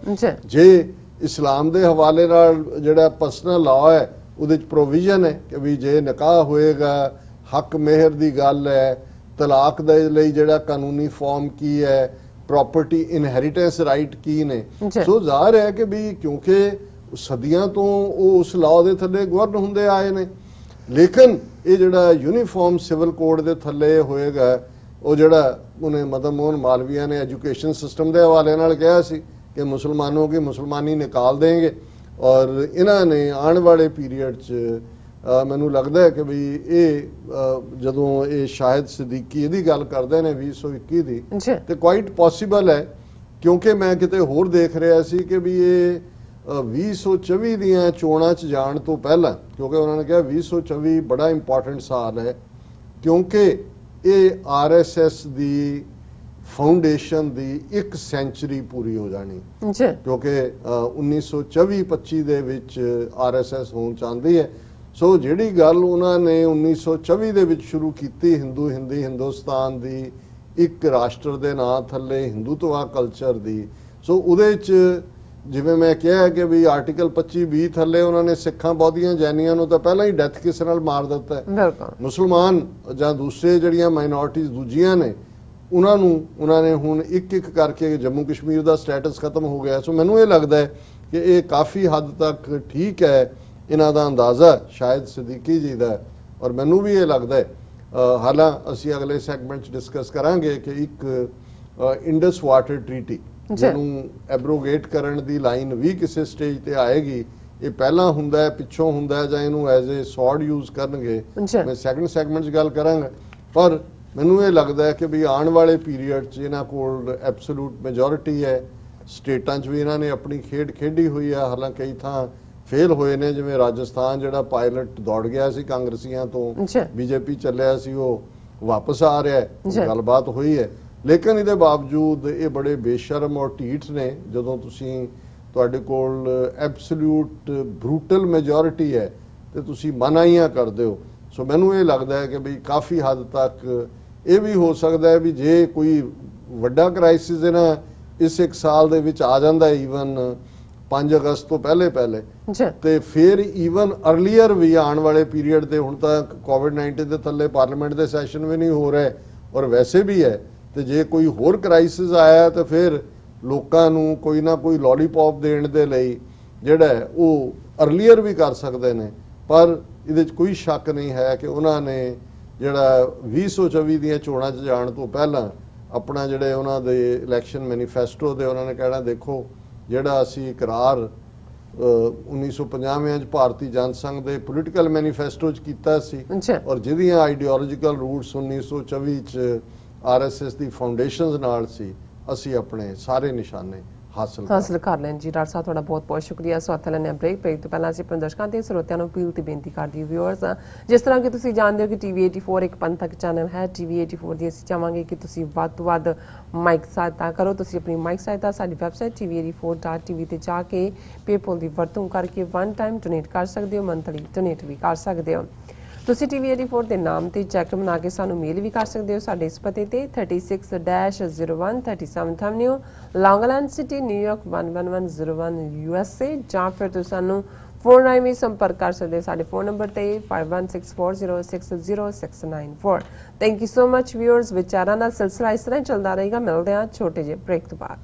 ਜੇ ਇਸਲਾਮ ਦੇ ਹਵਾਲੇ ਨਾਲ ਜਿਹੜਾ ਪਰਸਨਲ ਲਾਅ ਹੈ ਉਹਦੇ 'ਚ ਪ੍ਰੋਵੀਜ਼ਨ ਹੈ ਕਿ ਵੀ ਜੇ ਨਿਕਾਹ ਹੋਏਗਾ, ਹੱਕ ਮਿਹਰ ਦੀ ਗੱਲ ਹੈ, ਤਲਾਕ ਦੇ ਲਈ ਜਿਹੜਾ ਕਾਨੂੰਨੀ ਫਾਰਮ ਕੀ ਹੈ, ਪ੍ਰਾਪਰਟੀ ਇਨਹੈਰੀਟੈਂਸ ਰਾਈਟ ਕੀ ਨੇ। ਸੋ ਜ਼ਾਹਰ ਹੈ ਕਿ ਵੀ ਕਿਉਂਕਿ ਸਦੀਆਂ ਤੋਂ ਉਹ ਉਸ ਲਾਅ ਦੇ ਥੱਲੇ ਗਵਰਨ ਹੁੰਦੇ ਆਏ ਨੇ। ਲੇਕਿਨ ਇਹ ਜਿਹੜਾ ਯੂਨੀਫਾਰਮ ਸਿਵਲ ਕੋਡ ਦੇ ਥੱਲੇ ਹੋਏਗਾ, ਉਹ ਜਿਹੜਾ ਉਹਨੇ ਮਦਨ ਮੋਹਨ ਮਾਲਵੀਆ ਨੇ ਐਜੂਕੇਸ਼ਨ ਸਿਸਟਮ ਦੇ ਹਵਾਲੇ ਨਾਲ ਕਿਹਾ ਸੀ ਕਿ ਮੁਸਲਮਾਨੋਂ ਕੀ ਮੁਸਲਮਾਨੀ ਨਿਕਾਲ ਦੇਂਗੇ, ਔਰ ਇਹਨਾਂ ਨੇ ਆਉਣ ਵਾਲੇ ਪੀਰੀਅਡ 'ਚ ਮੈਨੂੰ ਲੱਗਦਾ ਹੈ ਕਿ ਵੀ ਇਹ ਜਦੋਂ ਇਹ ਸ਼ਾਹਿਦ ਸਿੱਦੀਕੀ ਇਹਦੀ ਗੱਲ ਕਰਦੇ ਨੇ 2021 ਦੀ, ਤੇ ਕੁਆਇਟ ਪੋਸੀਬਲ ਹੈ, ਕਿਉਂਕਿ ਮੈਂ ਕਿਤੇ ਹੋਰ ਦੇਖ ਰਿਹਾ ਸੀ ਕਿ ਵੀ ਇਹ 2024 ਦੀਆਂ ਚੋਣਾਂ 'ਚ ਜਾਣ ਤੋਂ ਪਹਿਲਾਂ, ਕਿਉਂਕਿ ਉਹਨਾਂ ਨੇ ਕਿਹਾ 2024 ਬੜਾ ਇੰਪੋਰਟੈਂਟ ਸਾਲ ਹੈ, ਕਿਉਂਕਿ ਇਹ RSS ਦੀ ਫਾਊਂਡੇਸ਼ਨ ਦੀ 1 ਸੈਂਚਰੀ ਪੂਰੀ ਹੋ ਜਾਣੀ, ਕਿਉਂਕਿ 1924-25 ਦੇ ਵਿੱਚ RSS ਹੋਣ ਚਾਹੁੰਦੀ ਹੈ। ਸੋ ਜਿਹੜੀ ਗੱਲ ਉਹਨਾਂ ਨੇ 1924 ਦੇ ਵਿੱਚ ਸ਼ੁਰੂ ਕੀਤੀ, ਹਿੰਦੂ ਹਿੰਦੀ ਹਿੰਦੁਸਤਾਨ ਦੀ ਇੱਕ ਰਾਸ਼ਟਰ ਦੇ ਨਾਂ ਥੱਲੇ ਹਿੰਦੂਤਵਾ ਕਲਚਰ ਦੀ, ਸੋ ਉਹਦੇ 'ਚ ਜਿਵੇਂ ਮੈਂ ਕਿਹਾ ਕਿ ਵੀ ਆਰਟੀਕਲ 25-20 ਥੱਲੇ ਉਹਨਾਂ ਨੇ ਸਿੱਖਾਂ, ਬੌਧੀਆਂ, ਜੈਨੀਆਂ ਨੂੰ ਤਾਂ ਪਹਿਲਾਂ ਹੀ ਡੈਥ ਕਿਸ ਨਾਲ ਮਾਰ ਦਿੱਤਾ ਹੈ। ਮੁਸਲਮਾਨ ਜਾਂ ਦੂਸਰੇ ਜਿਹੜੀਆਂ ਮਾਈਨੋਰਟੀਜ਼ ਦੂਜੀਆਂ ਨੇ ਉਹਨਾਂ ਨੇ ਹੁਣ ਇੱਕ ਕਰਕੇ ਜੰਮੂ ਕਸ਼ਮੀਰ ਦਾ ਸਟੇਟਸ ਖਤਮ ਹੋ ਗਿਆ। ਸੋ ਮੈਨੂੰ ਇਹ ਲੱਗਦਾ ਹੈ ਕਿ ਇਹ ਕਾਫੀ ਹੱਦ ਤੱਕ ਠੀਕ ਹੈ ਇਹਨਾਂ ਦਾ ਅੰਦਾਜ਼ਾ ਸ਼ਾਇਦ ਸਿੱਦੀਕੀ ਜੀ ਦਾ, ਔਰ ਮੈਨੂੰ ਵੀ ਇਹ ਲੱਗਦਾ ਹੈ, ਹਾਲਾਂ ਅਸੀਂ ਅਗਲੇ ਸੈਗਮੈਂਟ 'ਚ ਡਿਸਕਸ ਕਰਾਂਗੇ ਕਿ ਇੱਕ ਇੰਡਸ ਵਾਟਰ ਟ੍ਰੀਟੀ ਜਿਹਨੂੰ ਐਬਰੋਗੇਟ ਕਰਨ ਦੀ ਲਾਈਨ ਵੀ ਕਿਸੇ ਸਟੇਜ ਤੇ ਆਏਗੀ। ਇਹ ਪਹਿਲਾਂ ਹੁੰਦਾ ਹੈ, ਪਿੱਛੋਂ ਹੁੰਦਾ ਹੈ, ਜਾਂ ਇਹਨੂੰ ਐਜ਼ ਏ ਸੌਰਡ ਯੂਜ਼ ਕਰਨਗੇ, ਮੈਂ ਸੈਕੰਡ ਸੈਗਮੈਂਟ 'ਚ ਗੱਲ ਕਰਾਂਗਾ। ਪਰ ਮੈਨੂੰ ਇਹ ਲੱਗਦਾ ਹੈ ਕਿ ਵੀ ਆਉਣ ਵਾਲੇ ਪੀਰੀਅਡ 'ਚ ਇਹਨਾਂ ਕੋਲ ਐਬਸੋਲੂਟ ਮੈਜੋਰਿਟੀ ਹੈ, ਸਟੇਟਾਂ 'ਚ ਵੀ ਇਹਨਾਂ ਨੇ ਆਪਣੀ ਖੇਡ ਖੇਡੀ ਹੋਈ ਹੈ, ਹਾਲਾਂਕਿ ਕਈ ਥਾਂ ਫੇਲ ਹੋਏ ਨੇ, ਜਿਵੇਂ ਰਾਜਸਥਾਨ ਜਿਹੜਾ ਪਾਇਲਟ ਦੌੜ ਗਿਆ ਸੀ ਕਾਂਗਰਸੀਆਂ ਤੋਂ, ਬੀਜੇਪੀ ਚੱਲਿਆ ਸੀ, ਉਹ ਵਾਪਸ ਆ ਰਿਹਾ ਹੈ, ਗੱਲਬਾਤ ਹੋਈ ਹੈ। ਲੇਕਿਨ ਇਹਦੇ ਬਾਵਜੂਦ ਇਹ ਬੜੇ ਬੇਸ਼ਰਮ ਔਰ ਢੀਠ ਨੇ ਜਦੋਂ ਤੁਹਾਡੇ ਕੋਲ ਐਬਸੋਲੂਟ ਬਰੂਟਲ ਮੈਜੋਰਿਟੀ ਹੈ ਤੇ ਤੁਸੀਂ ਮਨਾਹੀਆਂ ਕਰਦੇ ਹੋ। ਸੋ ਮੈਨੂੰ ਇਹ ਲੱਗਦਾ ਹੈ ਕਿ ਵੀ ਕਾਫੀ ਹੱਦ ਤੱਕ ਇਹ ਵੀ ਹੋ ਸਕਦਾ ਹੈ ਵੀ ਜੇ ਕੋਈ ਵੱਡਾ ਕ੍ਰਾਈਸਿਸ ਇਹਨਾਂ ਇਸ 1 ਸਾਲ ਦੇ ਵਿੱਚ ਆ ਜਾਂਦਾ, ਈਵਨ 5 ਅਗਸਤ ਤੋਂ ਪਹਿਲੇ ਤੇ ਫਿਰ ਈਵਨ ਅਰਲੀਅਰ ਵੀ ਆਉਣ ਵਾਲੇ ਪੀਰੀਅਡ ਤੇ, ਹੁਣ ਤਾਂ ਕੋਵਿਡ-19 ਦੇ ਥੱਲੇ ਪਾਰਲੀਮੈਂਟ ਦੇ ਸੈਸ਼ਨ ਵੀ ਨਹੀਂ ਹੋ ਰਹੇ ਔਰ ਵੈਸੇ ਵੀ ਹੈ, ਤੇ ਜੇ ਕੋਈ ਹੋਰ ਕ੍ਰਾਈਸਿਸ ਆਇਆ ਤਾਂ ਫਿਰ ਲੋਕਾਂ ਨੂੰ ਕੋਈ ਨਾ ਕੋਈ ਲੋਲੀਪੌਪ ਦੇਣ ਦੇ ਲਈ ਜਿਹੜਾ ਉਹ ਅਰਲੀਅਰ ਵੀ ਕਰ ਸਕਦੇ ਨੇ। ਪਰ ਇਹਦੇ 'ਚ ਕੋਈ ਸ਼ੱਕ ਨਹੀਂ ਹੈ ਕਿ ਉਹਨਾਂ ਨੇ ਜਿਹੜਾ 2024 ਦੀਆਂ ਚੋਣਾਂ 'ਚ ਜਾਣ ਤੋਂ ਪਹਿਲਾਂ ਆਪਣਾ ਜਿਹੜੇ ਉਹਨਾਂ ਦੇ ਇਲੈਕਸ਼ਨ ਮੈਨੀਫੈਸਟੋ ਦੇ ਉਹਨਾਂ ਨੇ ਕਹਿਣਾ, ਦੇਖੋ ਜਿਹੜਾ ਅਸੀਂ ਇਕਰਾਰ 1950 'ਚ ਭਾਰਤੀ ਜਨਸੰਘ ਦੇ ਪੋਲੀਟੀਕਲ ਮੈਨੀਫੈਸਟੋ 'ਚ ਕੀਤਾ ਸੀ, ਔਰ ਜਿਹਦੀਆਂ ਆਈਡੀਓਲੋਜੀਕਲ ਰੂਟਸ 1924 'ਚ RSS ਦੀ ਫਾਊਂਡੇਸ਼ਨਸ ਨਾਲ ਸੀ, ਅਸੀਂ ਆਪਣੇ ਸਾਰੇ ਨਿਸ਼ਾਨੇ ਹਾਸਲ ਕਰ ਲੈਣ ਜੀ। ਡਾਕਟਰ ਸਾਹਿਬ ਤੁਹਾਡਾ ਬਹੁਤ ਬਹੁਤ ਸ਼ੁਕਰੀਆ। ਸੋ ਹੱਥ ਲੈਣੇ ਬ੍ਰੇਕ ਤੋਂ ਪਹਿਲਾਂ ਅਸੀਂ ਆਪਣੇ ਦਰਸ਼ਕਾਂ ਤੇ ਸਰੋਤਿਆਂ ਨੂੰ ਅਪੀਲ ਤੇ ਬੇਨਤੀ ਕਰਦੀ ਵਿਊਅਰਸ, ਜਿਸ ਤਰ੍ਹਾਂ ਕਿ ਤੁਸੀਂ ਜਾਣਦੇ ਹੋ ਕਿ ਟੀਵੀ 84 ਇੱਕ ਪੰਥਕ ਚੈਨਲ ਹੈ। ਟੀਵੀ 84 ਦੀ ਅਸੀਂ ਚਾਹਾਂਗੇ ਕਿ ਤੁਸੀਂ ਵੱਧ ਤੋਂ ਵੱਧ ਮਾਈਕ ਸਹਾਇਤਾ ਕਰੋ। ਤੁਸੀਂ ਆਪਣੀ ਮਾਈਕ ਸਹਾਇਤਾ ਸਾਡੀ ਵੈਬਸਾਈਟ tv84.tv ਤੇ ਜਾ ਕੇ ਪੇਪਲ ਦੀ ਵਰਤੋਂ ਕਰਕੇ ਵਨ ਟਾਈਮ ਡੋਨੇਟ ਕਰ ਸਕਦੇ ਹੋ, ਮੰਥਲੀ ਡੋਨੇਟ ਵੀ ਕਰ ਸਕਦੇ ਹੋ। ਤੁਸੀਂ ਟੀਵੀ 84 ਦੇ ਨਾਮ ਤੇ ਚੈੱਕ ਬਣਾ ਕੇ ਸਾਨੂੰ ਮੇਲ ਵੀ ਕਰ ਸਕਦੇ ਹੋ ਸਾਡੇ ਇਸ ਪਤੇ ਤੇ 36-01 37th Avenue, ਲੌਂਗ ਆਈਲੈਂਡ ਸਿਟੀ, ਨਿਊਯਾਰਕ 11101 USA, ਜਾਂ ਫਿਰ ਤੁਸੀਂ ਸਾਨੂੰ ਫੋਨ ਰਾਹੀਂ ਵੀ ਸੰਪਰਕ ਕਰ ਸਕਦੇ ਹੋ ਸਾਡੇ ਫੋਨ ਨੰਬਰ ਤੇ 5164060694। Thank you so much viewers. ਵਿਚਾਰਾਂ ਦਾ ਸਿਲਸਿਲਾ ਇਸ ਤਰ੍ਹਾਂ ਚੱਲਦਾ ਰਹੇਗਾ। ਮਿਲਦੇ ਹਾਂ ਛੋਟੇ ਜਿਹੇ ਬ੍ਰੇਕ ਤੋਂ ਬਾਅਦ।